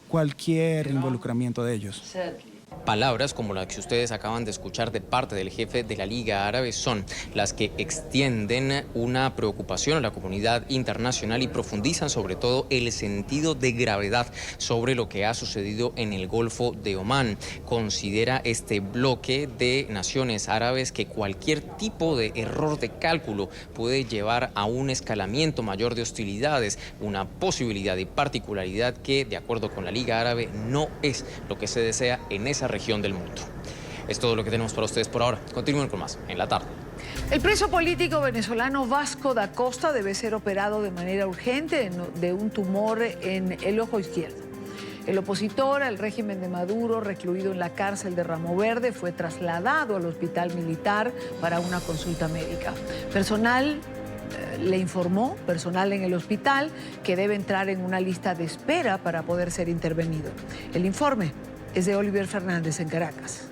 cualquier involucramiento de ellos. Palabras como las que ustedes acaban de escuchar de parte del jefe de la Liga Árabe son las que extienden una preocupación a la comunidad internacional y profundizan sobre todo el sentido de gravedad sobre lo que ha sucedido en el Golfo de Omán. Considera este bloque de naciones árabes que cualquier tipo de error de cálculo puede llevar a un escalamiento mayor de hostilidades, una posibilidad y particularidad que, de acuerdo con la Liga Árabe, no es lo que se desea en esa región del mundo. Es todo lo que tenemos para ustedes por ahora. Continúen con más en la tarde. El preso político venezolano Vasco da Costa debe ser operado de manera urgente de un tumor en el ojo izquierdo. El opositor al régimen de Maduro, recluido en la cárcel de Ramo Verde, fue trasladado al hospital militar para una consulta médica. Personal le informó, personal en el hospital, que debe entrar en una lista de espera para poder ser intervenido. El informe es de Oliver Fernández en Caracas.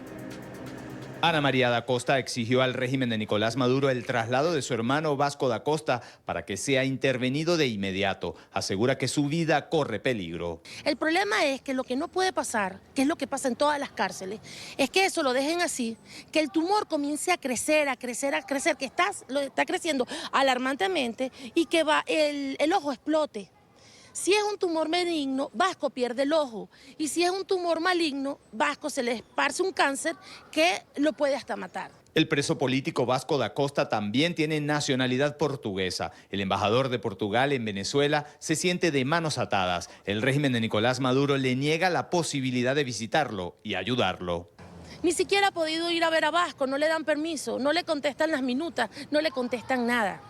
Ana María da Costa exigió al régimen de Nicolás Maduro el traslado de su hermano Vasco da Costa para que sea intervenido de inmediato. Asegura que su vida corre peligro. El problema es que lo que no puede pasar, que es lo que pasa en todas las cárceles, es que eso lo dejen así, que el tumor comience a crecer, que está creciendo alarmantemente y que el ojo explote. Si es un tumor benigno, Vasco pierde el ojo. Y si es un tumor maligno, Vasco se le esparce un cáncer que lo puede hasta matar. El preso político Vasco da Costa también tiene nacionalidad portuguesa. El embajador de Portugal en Venezuela se siente de manos atadas. El régimen de Nicolás Maduro le niega la posibilidad de visitarlo y ayudarlo. Ni siquiera ha podido ir a ver a Vasco, no le dan permiso, no le contestan las minutas, no le contestan nada.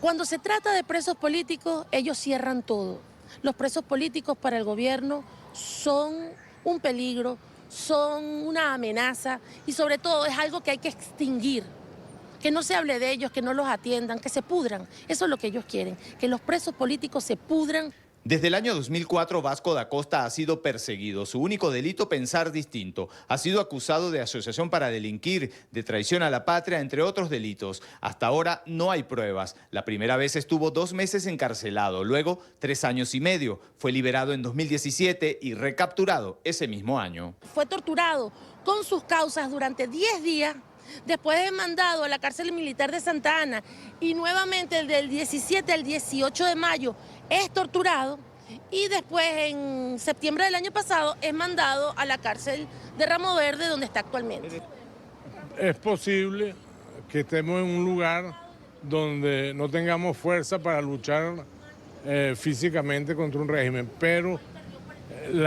Cuando se trata de presos políticos, ellos cierran todo. Los presos políticos para el gobierno son un peligro, son una amenaza y sobre todo es algo que hay que extinguir. Que no se hable de ellos, que no los atiendan, que se pudran. Eso es lo que ellos quieren, que los presos políticos se pudran. Desde el año 2004, Vasco da Costa ha sido perseguido. Su único delito, pensar distinto. Ha sido acusado de asociación para delinquir, de traición a la patria, entre otros delitos. Hasta ahora no hay pruebas. La primera vez estuvo 2 meses encarcelado, luego 3 años y medio. Fue liberado en 2017 y recapturado ese mismo año. Fue torturado con sus causas durante 10 días. Después es mandado a la cárcel militar de Santa Ana y nuevamente del 17 al 18 de mayo es torturado y después en septiembre del año pasado es mandado a la cárcel de Ramo Verde donde está actualmente. Es posible que estemos en un lugar donde no tengamos fuerza para luchar físicamente contra un régimen, pero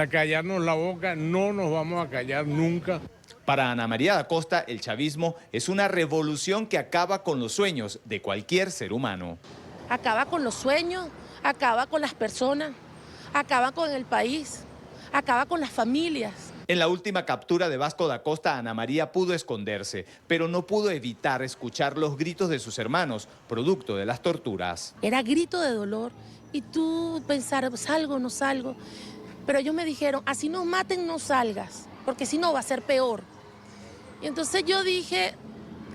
callarnos la boca no nos vamos a callar nunca. Para Ana María da Costa, el chavismo es una revolución que acaba con los sueños de cualquier ser humano. Acaba con los sueños, acaba con las personas, acaba con el país, acaba con las familias. En la última captura de Vasco da Costa, Ana María pudo esconderse, pero no pudo evitar escuchar los gritos de sus hermanos, producto de las torturas. Era grito de dolor y tú pensar, salgo, no salgo. Pero ellos me dijeron, así nos maten, no salgas, porque si no va a ser peor. Y entonces yo dije,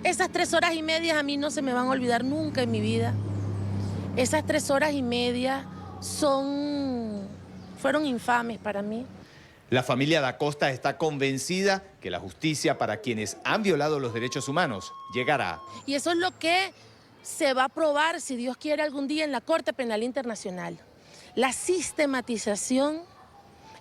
esas 3 horas y media a mí no se me van a olvidar nunca en mi vida. Esas 3 horas y media fueron infames para mí. La familia da Costa está convencida que la justicia para quienes han violado los derechos humanos llegará. Y eso es lo que se va a probar, si Dios quiere, algún día en la Corte Penal Internacional. La sistematización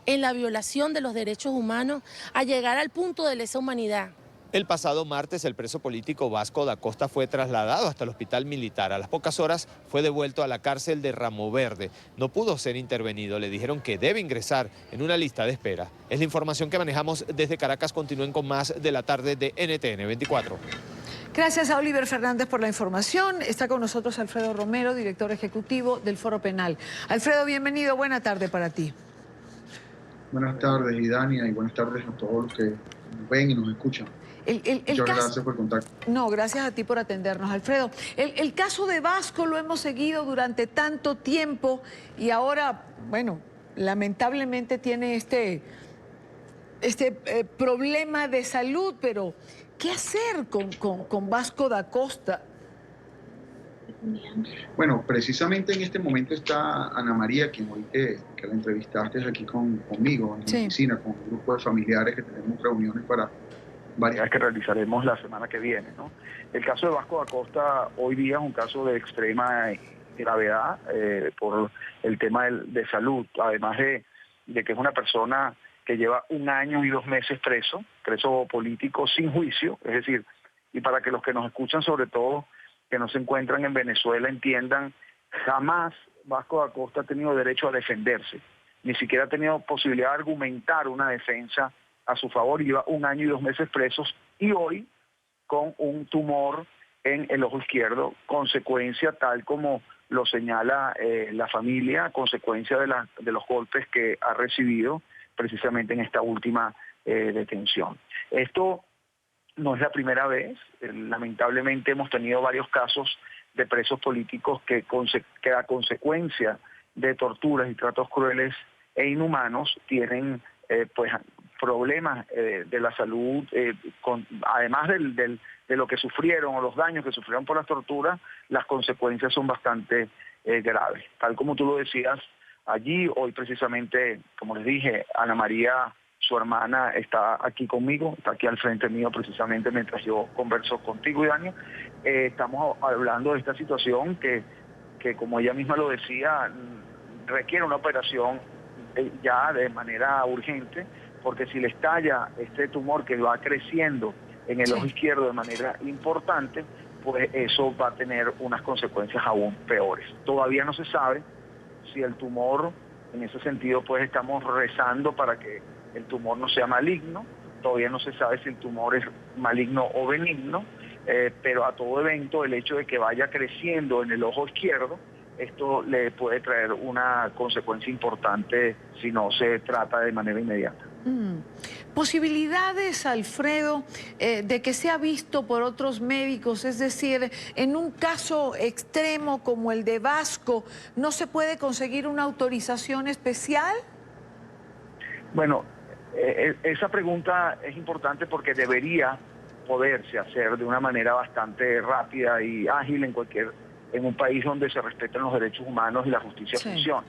en la violación de los derechos humanos a llegar al punto de lesa humanidad. El pasado martes, el preso político Vasco da Costa fue trasladado hasta el hospital militar. A las pocas horas fue devuelto a la cárcel de Ramo Verde. No pudo ser intervenido. Le dijeron que debe ingresar en una lista de espera. Es la información que manejamos desde Caracas. Continúen con más de la tarde de NTN 24. Gracias a Oliver Fernández por la información. Está con nosotros Alfredo Romero, director ejecutivo del Foro Penal. Alfredo, bienvenido. Buena tarde para ti. Buenas tardes, Idania, y buenas tardes a todos los que nos ven y nos escuchan. Muchas gracias por el contacto. No, gracias a ti por atendernos, Alfredo. El caso de Vasco lo hemos seguido durante tanto tiempo y ahora, bueno, lamentablemente tiene este problema de salud, pero ¿qué hacer con Vasco da Costa? Bueno, precisamente en este momento está Ana María, quien hoy que la entrevistaste aquí conmigo en la oficina, con un grupo de familiares que tenemos reuniones para varias que realizaremos la semana que viene, ¿no? El caso de Vasco da Costa hoy día es un caso de extrema gravedad por el tema de salud, además de que es una persona que lleva 1 año y 2 meses preso político sin juicio, es decir, y para que los que nos escuchan, sobre todo que no se encuentran en Venezuela, entiendan, jamás Vasco da Costa ha tenido derecho a defenderse, ni siquiera ha tenido posibilidad de argumentar una defensa a su favor. Lleva 1 año y 2 meses presos y hoy con un tumor en el ojo izquierdo, consecuencia, tal como lo señala la familia, consecuencia de los golpes que ha recibido precisamente en esta última detención. Esto no es la primera vez, lamentablemente hemos tenido varios casos de presos políticos que a consecuencia de torturas y tratos crueles e inhumanos tienen pues problemas de la salud, además de lo que sufrieron o los daños que sufrieron por las torturas, las consecuencias son bastante graves. Tal como tú lo decías allí, hoy precisamente, como les dije, Ana María, su hermana, está aquí conmigo, está aquí al frente mío precisamente mientras yo converso contigo, Idania. Estamos hablando de esta situación que, como ella misma lo decía, requiere una operación ya de manera urgente, porque si le estalla este tumor que va creciendo en el ojo izquierdo de manera importante, pues eso va a tener unas consecuencias aún peores. Todavía no se sabe si el tumor, en ese sentido, pues estamos rezando para que el tumor no sea maligno, todavía no se sabe si el tumor es maligno o benigno, pero a todo evento el hecho de que vaya creciendo en el ojo izquierdo, esto le puede traer una consecuencia importante si no se trata de manera inmediata. Posibilidades, Alfredo, de que sea visto por otros médicos, es decir, en un caso extremo como el de Vasco, ¿no se puede conseguir una autorización especial? Bueno, esa pregunta es importante porque debería poderse hacer de una manera bastante rápida y ágil en un país donde se respetan los derechos humanos y la justicia funciona.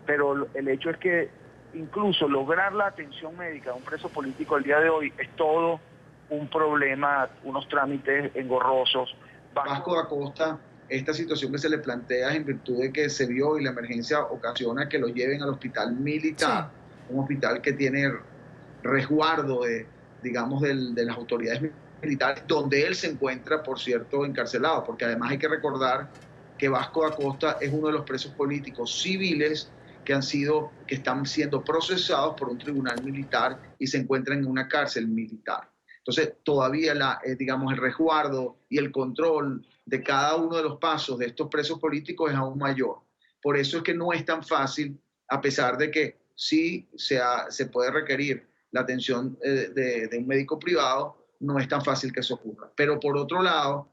Pero el hecho es que incluso lograr la atención médica de un preso político el día de hoy es todo un problema, unos trámites engorrosos. Vasco da Costa, esta situación que se le plantea es en virtud de que se vio y la emergencia ocasiona que lo lleven al hospital militar, un hospital que tiene resguardo de las autoridades militares, donde él se encuentra, por cierto, encarcelado, porque además hay que recordar que Vasco da Costa es uno de los presos políticos civiles que están siendo procesados por un tribunal militar y se encuentran en una cárcel militar. Entonces, todavía el resguardo y el control de cada uno de los pasos de estos presos políticos es aún mayor. Por eso es que no es tan fácil, a pesar de que sí se puede requerir la atención de un médico privado, no es tan fácil que eso ocurra. Pero por otro lado,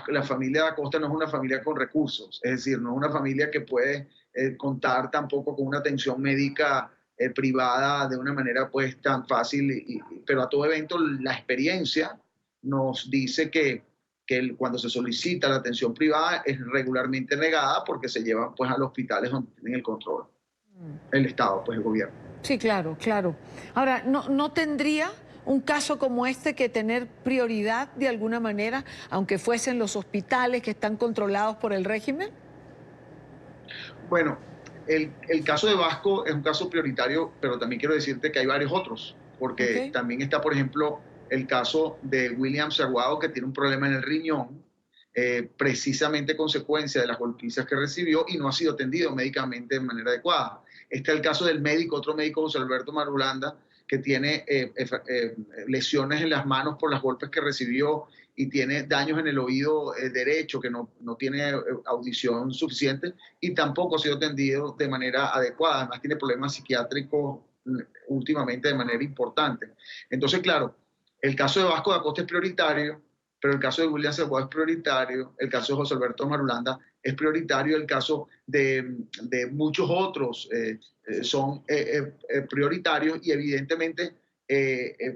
la familia da Costa no es una familia con recursos, es decir, no es una familia que puede contar tampoco con una atención médica privada de una manera pues tan fácil, pero a todo evento la experiencia nos dice que cuando se solicita la atención privada es regularmente negada porque se llevan pues a los hospitales donde tienen el control, el Estado, pues el gobierno. Sí, claro, claro. Ahora, ¿no tendría un caso como este que tener prioridad de alguna manera, aunque fuesen los hospitales que están controlados por el régimen? Bueno, el caso de Vasco es un caso prioritario, pero también quiero decirte que hay varios otros, porque también está, por ejemplo, el caso de William Saguado, que tiene un problema en el riñón, precisamente consecuencia de las golpizas que recibió y no ha sido atendido médicamente de manera adecuada. Está el caso del médico, otro médico, José Alberto Marulanda, que tiene lesiones en las manos por los golpes que recibió y tiene daños en el oído derecho, que no tiene audición suficiente y tampoco ha sido atendido de manera adecuada. Además tiene problemas psiquiátricos últimamente de manera importante. Entonces, claro, el caso de Vasco da Costa es prioritario, pero el caso de William Saguado es prioritario, el caso de José Alberto Marulanda es prioritario, el caso de muchos otros son prioritarios y evidentemente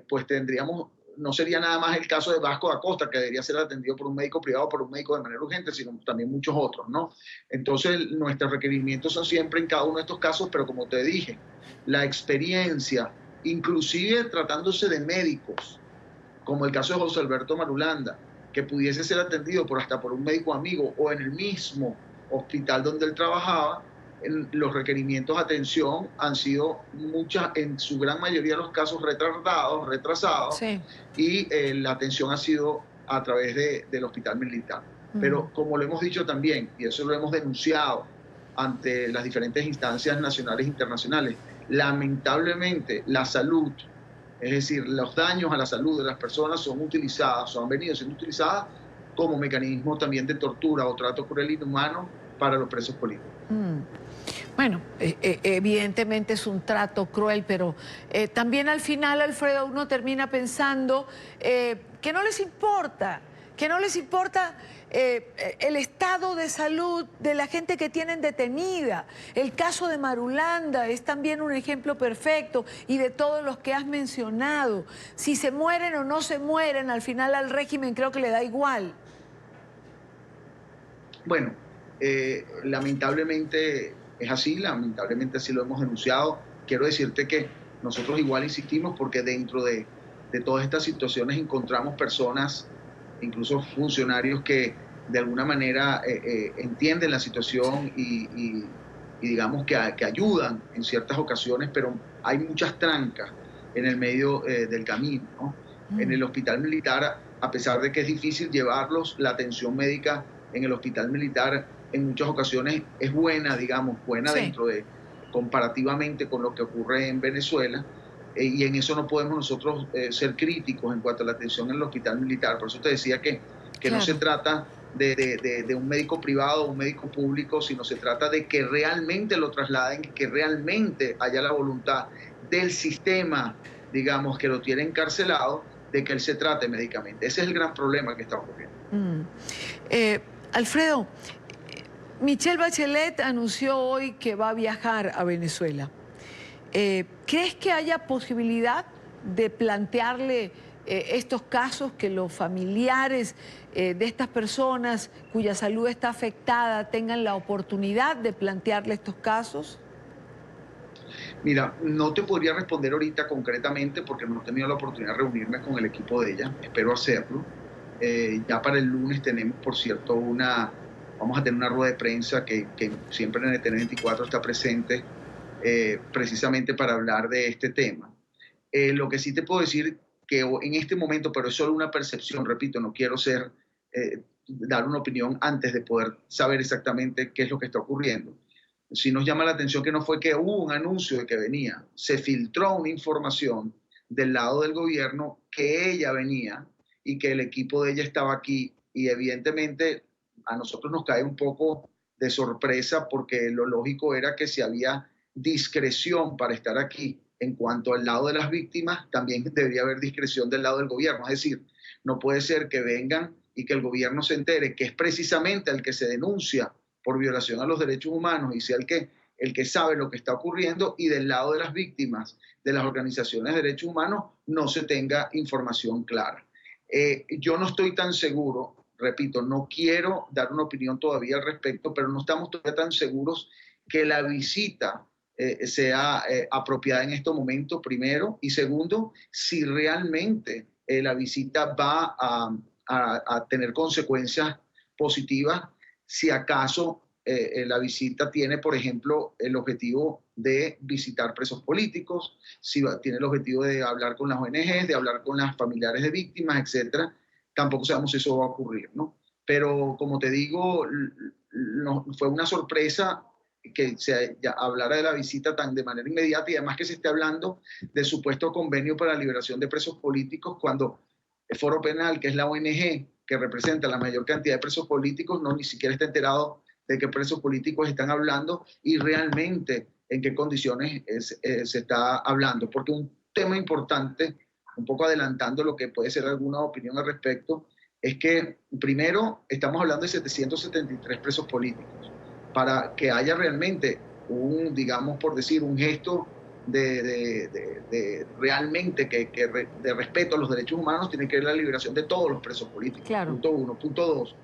pues tendríamos, no sería nada más el caso de Vasco da Costa, que debería ser atendido por un médico privado o por un médico de manera urgente, sino también muchos otros, ¿no? Entonces nuestros requerimientos son siempre en cada uno de estos casos, pero como te dije, la experiencia, inclusive tratándose de médicos, como el caso de José Alberto Marulanda, que pudiese ser atendido hasta por un médico amigo o en el mismo hospital donde él trabajaba, los requerimientos de atención han sido en su gran mayoría de los casos retrasados, sí. Y la atención ha sido a través del hospital militar. Pero como lo hemos dicho también, y eso lo hemos denunciado ante las diferentes instancias nacionales e internacionales, lamentablemente la salud, es decir, los daños a la salud de las personas son utilizadas o han venido siendo utilizadas como mecanismo también de tortura o trato cruel e inhumano para los presos políticos. Bueno, evidentemente es un trato cruel, pero también al final, Alfredo, uno termina pensando que no les importa, el estado de salud de la gente que tienen detenida. El caso de Marulanda es también un ejemplo perfecto y de todos los que has mencionado. Si se mueren o no se mueren, al final al régimen creo que le da igual. Bueno, lamentablemente es así, lamentablemente así lo hemos denunciado. Quiero decirte que nosotros igual insistimos porque dentro de todas estas situaciones encontramos personas, incluso funcionarios que de alguna manera entienden la situación y digamos que ayudan en ciertas ocasiones, pero hay muchas trancas en el medio del camino, ¿no? En el hospital militar, a pesar de que es difícil llevarlos, la atención médica en el hospital militar en muchas ocasiones es buena, digamos, buena sí. Dentro de, comparativamente con lo que ocurre en Venezuela, y en eso no podemos nosotros ser críticos en cuanto a la atención en el hospital militar. Por eso te decía que claro. No se trata de un médico privado o un médico público, sino se trata de que realmente lo trasladen, que realmente haya la voluntad del sistema, digamos, que lo tiene encarcelado, de que él se trate médicamente. Ese es el gran problema que está ocurriendo. Alfredo, Michelle Bachelet anunció hoy que va a viajar a Venezuela. ¿Crees que haya posibilidad de plantearle estos casos, que los familiares de estas personas cuya salud está afectada tengan la oportunidad de plantearle estos casos? Mira, no te podría responder ahorita concretamente porque no he tenido la oportunidad de reunirme con el equipo de ella. Espero hacerlo. Ya para el lunes tenemos, por cierto, vamos a tener una rueda de prensa que siempre en NTN 24 está presente precisamente para hablar de este tema. Lo que sí te puedo decir que en este momento, pero es solo una percepción, repito, no quiero dar una opinión antes de poder saber exactamente qué es lo que está ocurriendo. Sí nos llama la atención que no fue que hubo un anuncio de que venía, se filtró una información del lado del gobierno que ella venía y que el equipo de ella estaba aquí, y evidentemente a nosotros nos cae un poco de sorpresa porque lo lógico era que si había discreción para estar aquí en cuanto al lado de las víctimas, también debería haber discreción del lado del gobierno. Es decir, no puede ser que vengan y que el gobierno se entere que es precisamente el que se denuncia por violación a los derechos humanos y sea el que sabe lo que está ocurriendo, y del lado de las víctimas, de las organizaciones de derechos humanos, no se tenga información clara. Yo no estoy tan seguro, repito, no quiero dar una opinión todavía al respecto, pero no estamos todavía tan seguros que la visita sea apropiada en estos momentos, primero, y segundo, si realmente la visita va a tener consecuencias positivas, si acaso la visita tiene, por ejemplo, el objetivo de visitar presos políticos, si tiene el objetivo de hablar con las ONGs, de hablar con las familiares de víctimas, etcétera. Tampoco sabemos si eso va a ocurrir, ¿no? Pero, como te digo, no, fue una sorpresa que se hablara de la visita de manera inmediata, y además que se esté hablando de supuesto convenio para la liberación de presos políticos, cuando el Foro Penal, que es la ONG que representa la mayor cantidad de presos políticos, ni siquiera está enterado de qué presos políticos están hablando y realmente en qué condiciones se está hablando. Porque un tema importante, un poco adelantando lo que puede ser alguna opinión al respecto, es que primero estamos hablando de 773 presos políticos. Para que haya realmente un, digamos, por decir, un gesto de realmente de respeto a los derechos humanos, tiene que haber la liberación de todos los presos políticos. Claro. Punto 1. Punto 2.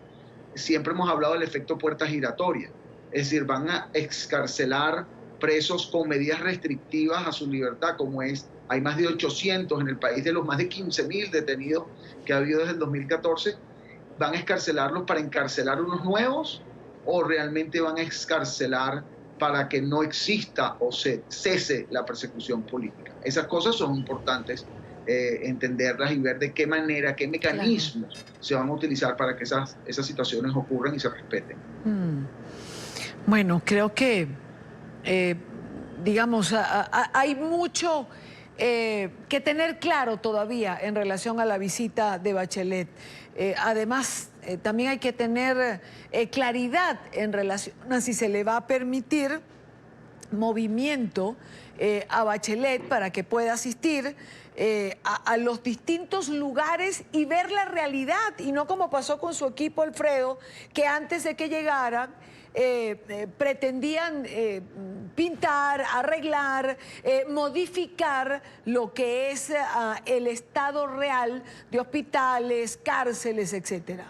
Siempre hemos hablado del efecto puerta giratoria. Es decir, van a excarcelar presos con medidas restrictivas a su libertad, como es, hay más de 800 en el país de los más de 15.000 detenidos que ha habido desde el 2014, van a excarcelarlos para encarcelar unos nuevos, o realmente van a excarcelar para que no exista o se cese la persecución política. Esas cosas son importantes entenderlas y ver de qué manera, qué mecanismos se van a utilizar para que esas situaciones ocurran y se respeten. Bueno, creo que, digamos, hay mucho que tener claro todavía en relación a la visita de Bachelet. Además, también hay que tener claridad en relación a si se le va a permitir movimiento a Bachelet para que pueda asistir a los distintos lugares y ver la realidad, y no como pasó con su equipo, Alfredo, que antes de que llegaran pretendían pintar, arreglar, modificar lo que es el estado real de hospitales, cárceles, etcétera.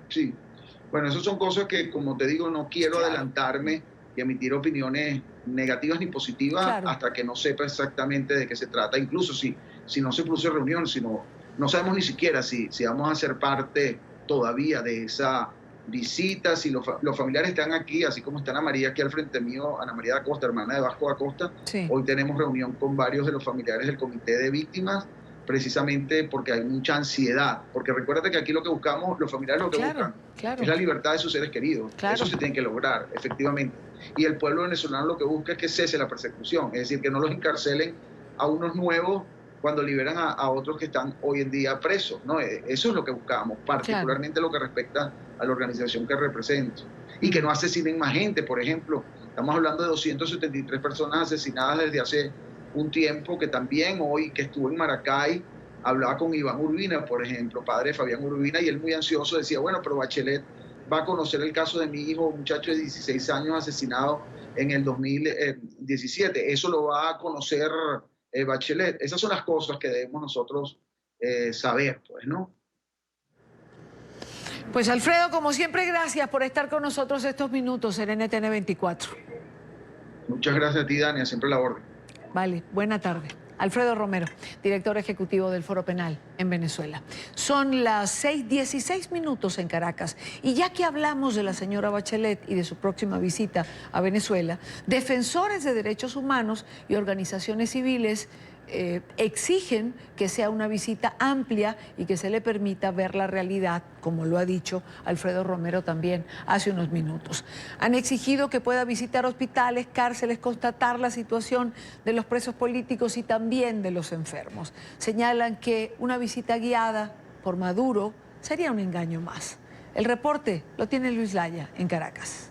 Sí, bueno, esas son cosas que, como te digo, no quiero adelantarme y emitir opiniones negativas ni positivas hasta que no sepa exactamente de qué se trata. Incluso si no se produce reunión, no sabemos ni siquiera si vamos a ser parte todavía de esa visita, si los familiares están aquí, así como está Ana María aquí al frente mío, Ana María da Costa, hermana de Vasco da Costa. Sí. Hoy tenemos reunión con varios de los familiares del comité de víctimas, precisamente porque hay mucha ansiedad, porque recuérdate que aquí lo que buscamos, los familiares lo que buscan es la libertad de sus seres queridos. Eso se tiene que lograr, efectivamente. Y el pueblo venezolano lo que busca es que cese la persecución, es decir, que no los encarcelen a unos nuevos cuando liberan a otros que están hoy en día presos, ¿no? Eso es lo que buscamos, particularmente lo que respecta a la organización que represento. Y que no asesinen más gente, por ejemplo. Estamos hablando de 273 personas asesinadas desde hace un tiempo, que también hoy, que estuvo en Maracay, hablaba con Iván Urbina, por ejemplo, padre de Fabián Urbina, y él muy ansioso decía, bueno, pero Bachelet va a conocer el caso de mi hijo, un muchacho de 16 años asesinado en el 2017. Eso lo va a conocer Bachelet. Esas son las cosas que debemos nosotros saber, pues, ¿no? Pues Alfredo, como siempre, gracias por estar con nosotros estos minutos en NTN 24. Muchas gracias a ti, Dania, siempre la orden. Vale, buena tarde. Alfredo Romero, director ejecutivo del Foro Penal en Venezuela. Son las 6:16 minutos en Caracas. Y ya que hablamos de la señora Bachelet y de su próxima visita a Venezuela, defensores de derechos humanos y organizaciones civiles exigen que sea una visita amplia y que se le permita ver la realidad, como lo ha dicho Alfredo Romero también hace unos minutos. Han exigido que pueda visitar hospitales, cárceles, constatar la situación de los presos políticos y también de los enfermos. Señalan que una visita guiada por Maduro sería un engaño más. El reporte lo tiene Luis Laya en Caracas.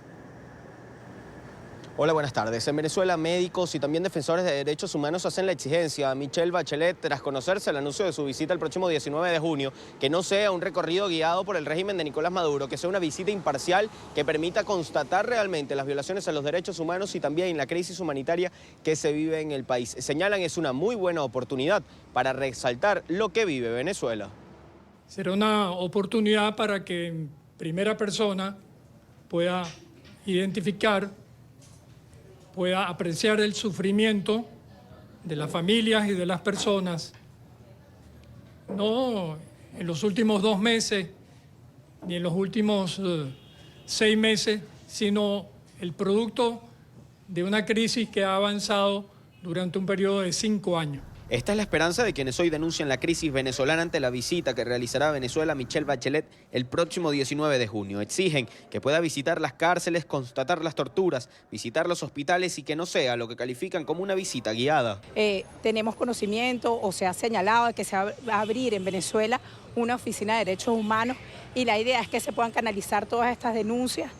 Hola, buenas tardes. En Venezuela, médicos y también defensores de derechos humanos hacen la exigencia a Michelle Bachelet, tras conocerse el anuncio de su visita el próximo 19 de junio, que no sea un recorrido guiado por el régimen de Nicolás Maduro, que sea una visita imparcial que permita constatar realmente las violaciones a los derechos humanos y también la crisis humanitaria que se vive en el país. Señalan es una muy buena oportunidad para resaltar lo que vive Venezuela. Será una oportunidad para que en primera persona pueda identificar pueda apreciar el sufrimiento de las familias y de las personas, no en los últimos 2 meses ni en los últimos 6 meses, sino el producto de una crisis que ha avanzado durante un periodo de 5 años. Esta es la esperanza de quienes hoy denuncian la crisis venezolana ante la visita que realizará a Venezuela Michelle Bachelet el próximo 19 de junio. Exigen que pueda visitar las cárceles, constatar las torturas, visitar los hospitales y que no sea lo que califican como una visita guiada. Tenemos conocimiento o se ha señalado que se va a abrir en Venezuela una oficina de derechos humanos y la idea es que se puedan canalizar todas estas denuncias,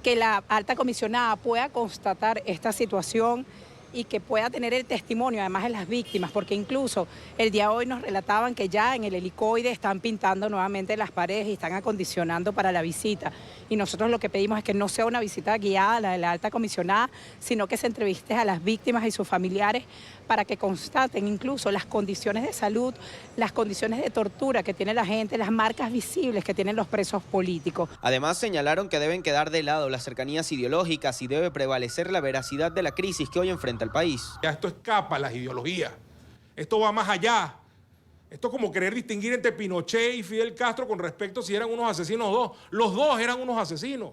que la alta comisionada pueda constatar esta situación y que pueda tener el testimonio además de las víctimas, porque incluso el día de hoy nos relataban que ya en el helicoide están pintando nuevamente las paredes y están acondicionando para la visita. Y nosotros lo que pedimos es que no sea una visita guiada a la de la alta comisionada, sino que se entreviste a las víctimas y sus familiares para que constaten incluso las condiciones de salud, las condiciones de tortura que tiene la gente, las marcas visibles que tienen los presos políticos. Además señalaron que deben quedar de lado las cercanías ideológicas y debe prevalecer la veracidad de la crisis que hoy enfrenta el país. Ya esto escapa a las ideologías, esto va más allá. Esto es como querer distinguir entre Pinochet y Fidel Castro con respecto a si eran unos asesinos o dos. Los dos eran unos asesinos,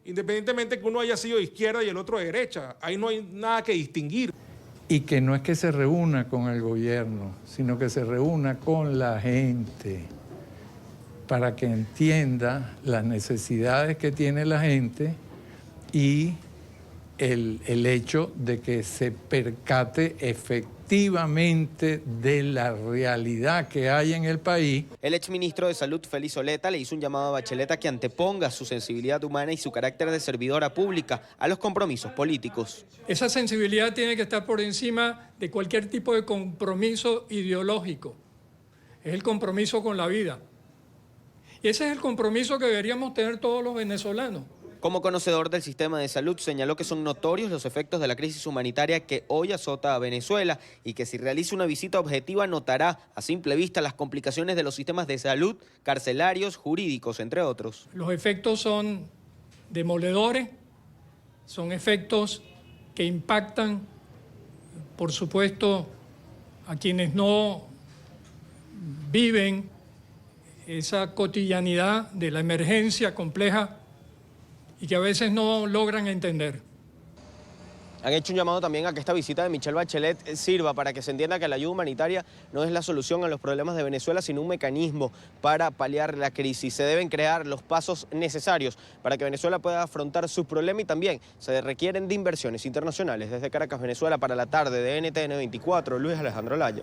independientemente que uno haya sido de izquierda y el otro de derecha. Ahí no hay nada que distinguir. Y que no es que se reúna con el gobierno, sino que se reúna con la gente para que entienda las necesidades que tiene la gente y el hecho de que se percate efectivamente de la realidad que hay en el país. El exministro de Salud, Félix Oleta, le hizo un llamado a Bachelet a que anteponga su sensibilidad humana y su carácter de servidora pública a los compromisos políticos. Esa sensibilidad tiene que estar por encima de cualquier tipo de compromiso ideológico. Es el compromiso con la vida. Y ese es el compromiso que deberíamos tener todos los venezolanos. Como conocedor del sistema de salud, señaló que son notorios los efectos de la crisis humanitaria que hoy azota a Venezuela y que si realiza una visita objetiva notará a simple vista las complicaciones de los sistemas de salud, carcelarios, jurídicos, entre otros. Los efectos son demoledores, son efectos que impactan, por supuesto, a quienes no viven esa cotidianidad de la emergencia compleja y que a veces no logran entender. Han hecho un llamado también a que esta visita de Michelle Bachelet sirva para que se entienda que la ayuda humanitaria no es la solución a los problemas de Venezuela, sino un mecanismo para paliar la crisis. Se deben crear los pasos necesarios para que Venezuela pueda afrontar su problema y también se requieren de inversiones internacionales. Desde Caracas, Venezuela, para la tarde de NTN 24, Luis Alejandro Laya.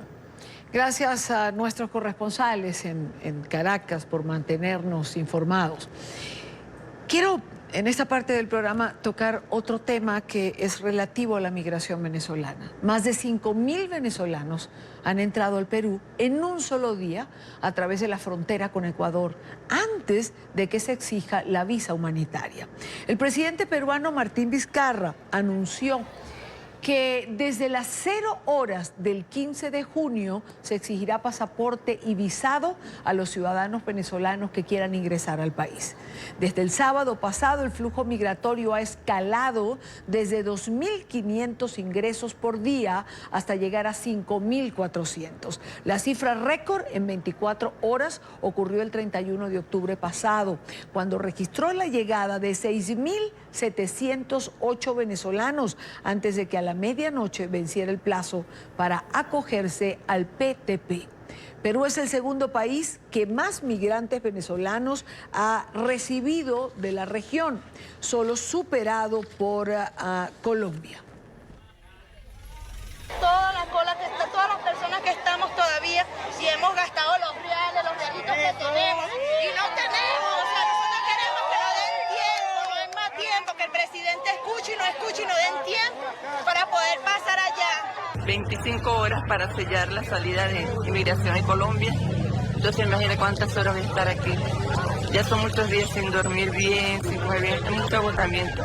Gracias a nuestros corresponsales en Caracas por mantenernos informados. Quiero en esta parte del programa tocar otro tema que es relativo a la migración venezolana. Más de 5.000 venezolanos han entrado al Perú en un solo día a través de la frontera con Ecuador, antes de que se exija la visa humanitaria. El presidente peruano Martín Vizcarra anunció que desde las 0 horas del 15 de junio se exigirá pasaporte y visado a los ciudadanos venezolanos que quieran ingresar al país. Desde el sábado pasado el flujo migratorio ha escalado desde 2.500 ingresos por día hasta llegar a 5.400. La cifra récord en 24 horas ocurrió el 31 de octubre pasado, cuando registró la llegada de 6.708 venezolanos antes de que a la medianoche venciera el plazo para acogerse al PTP. Perú es el segundo país que más migrantes venezolanos ha recibido de la región, solo superado por Colombia. Todas las personas que estamos todavía y hemos gastado los reales, los realitos que tenemos y no tenemos, o sea, nosotros queremos que nos den tiempo, no es más tiempo, que el presidente escuche y no den tiempo para poder pasar allá. 25 horas para sellar la salida de inmigración en Colombia, entonces imagínate cuántas horas voy a estar aquí. Ya son muchos días sin dormir bien, sin comer bien, mucho agotamiento.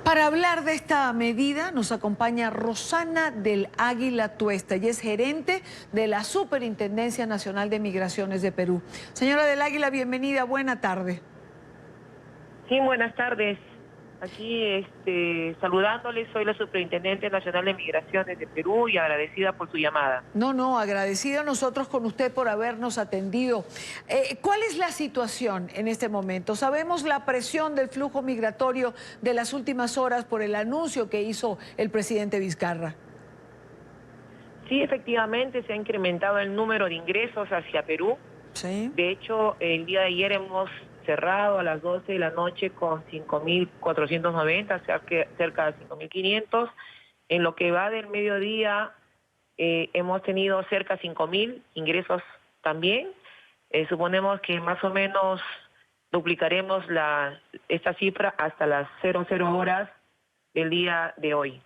Para hablar de esta medida nos acompaña Rosana del Águila Tuesta. Ella es gerente de la Superintendencia Nacional de Migraciones de Perú. Señora del Águila, bienvenida, buena tarde. Sí, buenas tardes. Aquí saludándoles, soy la Superintendente Nacional de Migraciones de Perú y agradecida por su llamada. No, agradecida a nosotros con usted por habernos atendido. ¿Cuál es la situación en este momento? Sabemos la presión del flujo migratorio de las últimas horas por el anuncio que hizo el presidente Vizcarra. Sí, efectivamente se ha incrementado el número de ingresos hacia Perú. Sí. De hecho, el día de ayer hemos cerrado a las 12 de la noche con 5.490, cerca de 5.500. En lo que va del mediodía hemos tenido cerca de 5.000 ingresos también. Suponemos que más o menos duplicaremos esta cifra hasta las 00 horas del día de hoy.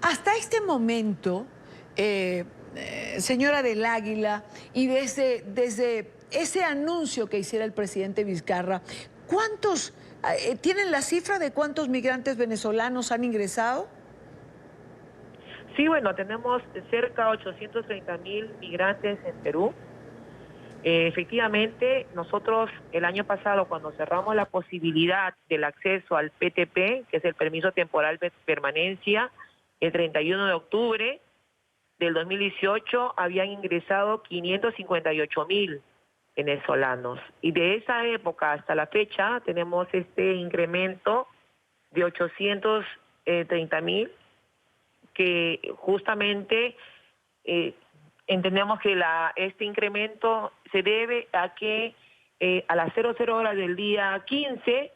Hasta este momento, señora del Águila, y desde ese anuncio que hiciera el presidente Vizcarra, ¿cuántos tienen la cifra de cuántos migrantes venezolanos han ingresado? Sí, bueno, tenemos cerca de 830.000 migrantes en Perú. Efectivamente, nosotros el año pasado, cuando cerramos la posibilidad del acceso al PTP, que es el permiso temporal de permanencia, el 31 de octubre del 2018 habían ingresado 558.000 venezolanos. Y de esa época hasta la fecha tenemos este incremento de 830.000, que justamente entendemos que este incremento se debe a que a las 00 horas del día 15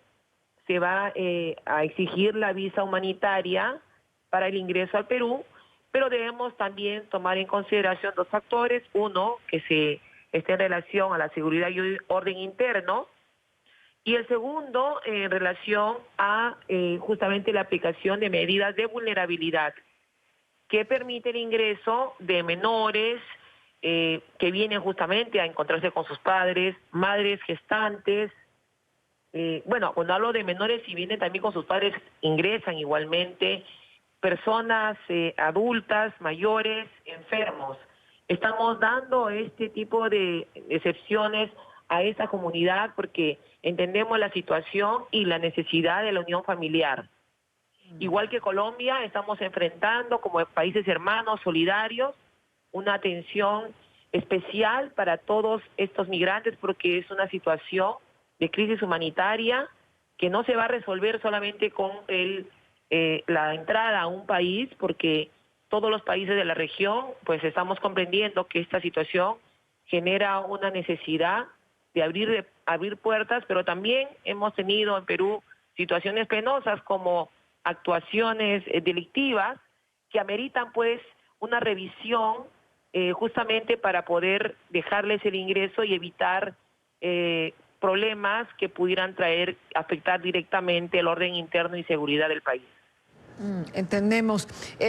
se va a exigir la visa humanitaria para el ingreso al Perú, pero debemos también tomar en consideración dos factores. Uno, que esté en relación a la seguridad y orden interno, y el segundo, en relación a justamente la aplicación de medidas de vulnerabilidad que permite el ingreso de menores que vienen justamente a encontrarse con sus padres, madres gestantes. Bueno, cuando hablo de menores, si vienen también con sus padres, ingresan igualmente personas adultas, mayores, enfermos. Estamos dando este tipo de excepciones a esta comunidad porque entendemos la situación y la necesidad de la unión familiar. Igual que Colombia, estamos enfrentando como países hermanos, solidarios, una atención especial para todos estos migrantes porque es una situación de crisis humanitaria que no se va a resolver solamente con la entrada a un país, porque todos los países de la región pues estamos comprendiendo que esta situación genera una necesidad de abrir puertas, pero también hemos tenido en Perú situaciones penosas como actuaciones delictivas que ameritan pues una revisión justamente para poder dejarles el ingreso y evitar problemas que pudieran afectar directamente el orden interno y seguridad del país. Entendemos.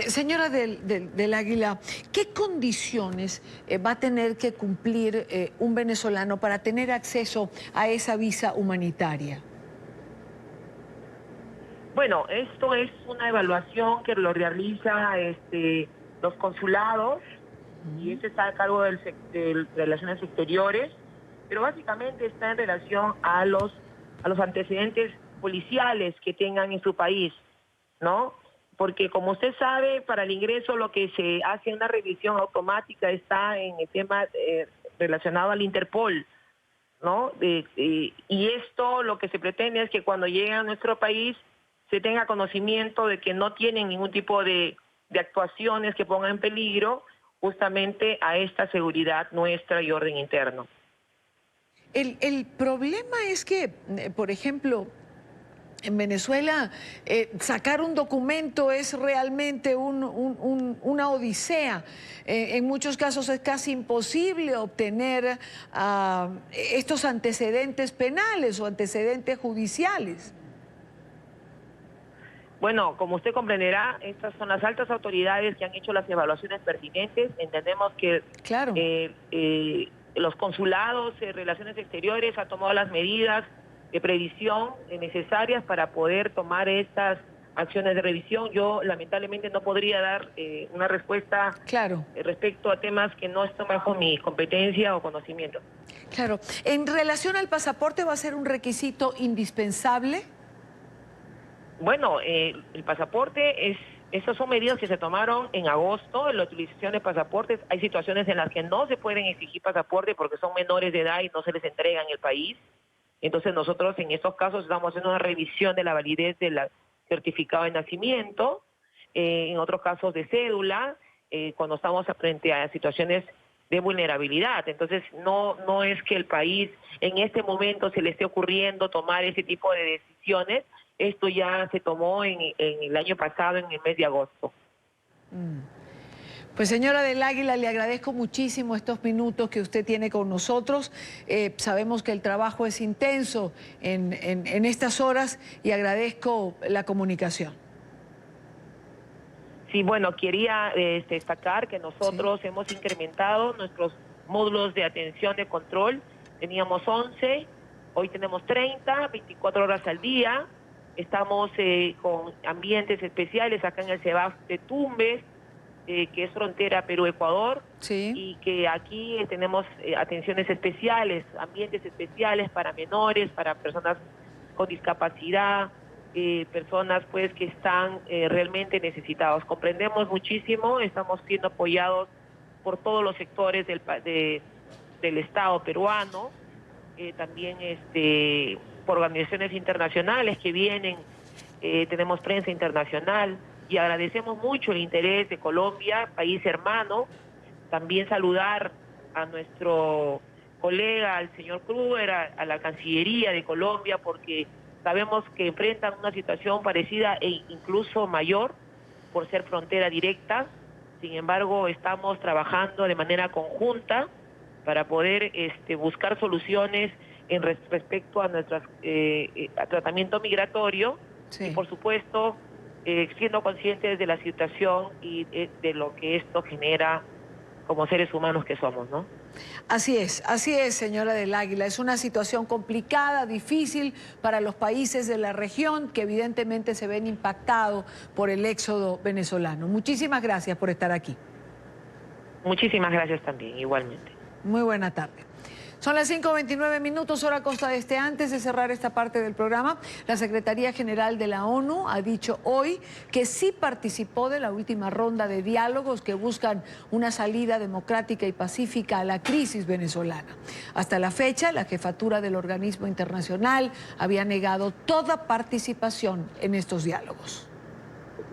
Señora del Águila, ¿qué condiciones va a tener que cumplir un venezolano para tener acceso a esa visa humanitaria? Bueno, esto es una evaluación que lo realiza los consulados y está a cargo de Relaciones Exteriores, pero básicamente está en relación a los antecedentes policiales que tengan en su país, ¿no? Porque como usted sabe, para el ingreso lo que se hace una revisión automática está en el tema relacionado al Interpol, ¿no? Y esto lo que se pretende es que cuando lleguen a nuestro país se tenga conocimiento de que no tienen ningún tipo de actuaciones que pongan en peligro justamente a esta seguridad nuestra y orden interno. El problema es que, por ejemplo, en Venezuela sacar un documento es realmente una odisea. En muchos casos es casi imposible obtener estos antecedentes penales o antecedentes judiciales. Bueno, como usted comprenderá, estas son las altas autoridades que han hecho las evaluaciones pertinentes. Entendemos que los consulados, Relaciones Exteriores, han tomado las medidas de previsión necesarias para poder tomar estas acciones de revisión. Yo lamentablemente no podría dar una respuesta respecto a temas que no están bajo mi competencia o conocimiento. Claro. En relación al pasaporte, ¿va a ser un requisito indispensable? Bueno, el pasaporte esas son medidas que se tomaron en agosto, en la utilización de pasaportes. Hay situaciones en las que no se pueden exigir pasaporte porque son menores de edad y no se les entrega en el país. Entonces nosotros en estos casos estamos haciendo una revisión de la validez del certificado de nacimiento, en otros casos de cédula, cuando estamos frente a situaciones de vulnerabilidad. Entonces no es que el país en este momento se le esté ocurriendo tomar ese tipo de decisiones. Esto ya se tomó en el año pasado, en el mes de agosto. Pues señora del Águila, le agradezco muchísimo estos minutos que usted tiene con nosotros. Sabemos que el trabajo es intenso en estas horas y agradezco la comunicación. Sí, bueno, quería destacar que nosotros hemos incrementado nuestros módulos de atención de control. Teníamos 11, hoy tenemos 30, 24 horas al día. Estamos con ambientes especiales acá en el CEBAF de Tumbes, que es frontera Perú-Ecuador, y que aquí tenemos atenciones especiales, ambientes especiales para menores, para personas con discapacidad, personas pues que están realmente necesitados. Comprendemos muchísimo, estamos siendo apoyados por todos los sectores del Estado peruano, también por organizaciones internacionales que vienen, tenemos prensa internacional, y agradecemos mucho el interés de Colombia, país hermano. También saludar a nuestro colega, al señor Kruger, a la Cancillería de Colombia, porque sabemos que enfrentan una situación parecida e incluso mayor por ser frontera directa. Sin embargo, estamos trabajando de manera conjunta para poder buscar soluciones respecto a nuestro tratamiento migratorio, y por supuesto siendo conscientes de la situación y de lo que esto genera como seres humanos que somos, ¿no? Así es, señora del Águila. Es una situación complicada, difícil para los países de la región que evidentemente se ven impactados por el éxodo venezolano. Muchísimas gracias por estar aquí. Muchísimas gracias también, igualmente. Muy buena tarde. Son las 5:29 minutos, hora costa este. Antes de cerrar esta parte del programa, la Secretaría General de la ONU ha dicho hoy que sí participó de la última ronda de diálogos que buscan una salida democrática y pacífica a la crisis venezolana. Hasta la fecha, la jefatura del organismo internacional había negado toda participación en estos diálogos.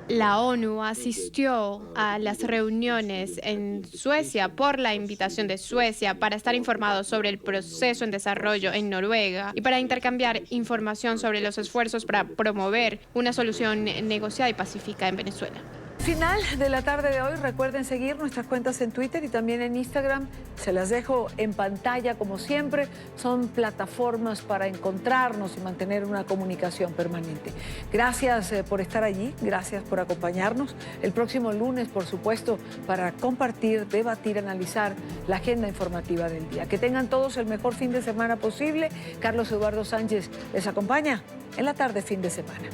La ONU asistió a las reuniones en Suecia por la invitación de Suecia para estar informados sobre el proceso en desarrollo en Noruega y para intercambiar información sobre los esfuerzos para promover una solución negociada y pacífica en Venezuela. Final de la tarde de hoy, recuerden seguir nuestras cuentas en Twitter y también en Instagram. Se las dejo en pantalla como siempre. Son plataformas para encontrarnos y mantener una comunicación permanente. Gracias por estar allí, gracias por acompañarnos. El próximo lunes, por supuesto, para compartir, debatir, analizar la agenda informativa del día. Que tengan todos el mejor fin de semana posible. Carlos Eduardo Sánchez les acompaña en la tarde fin de semana.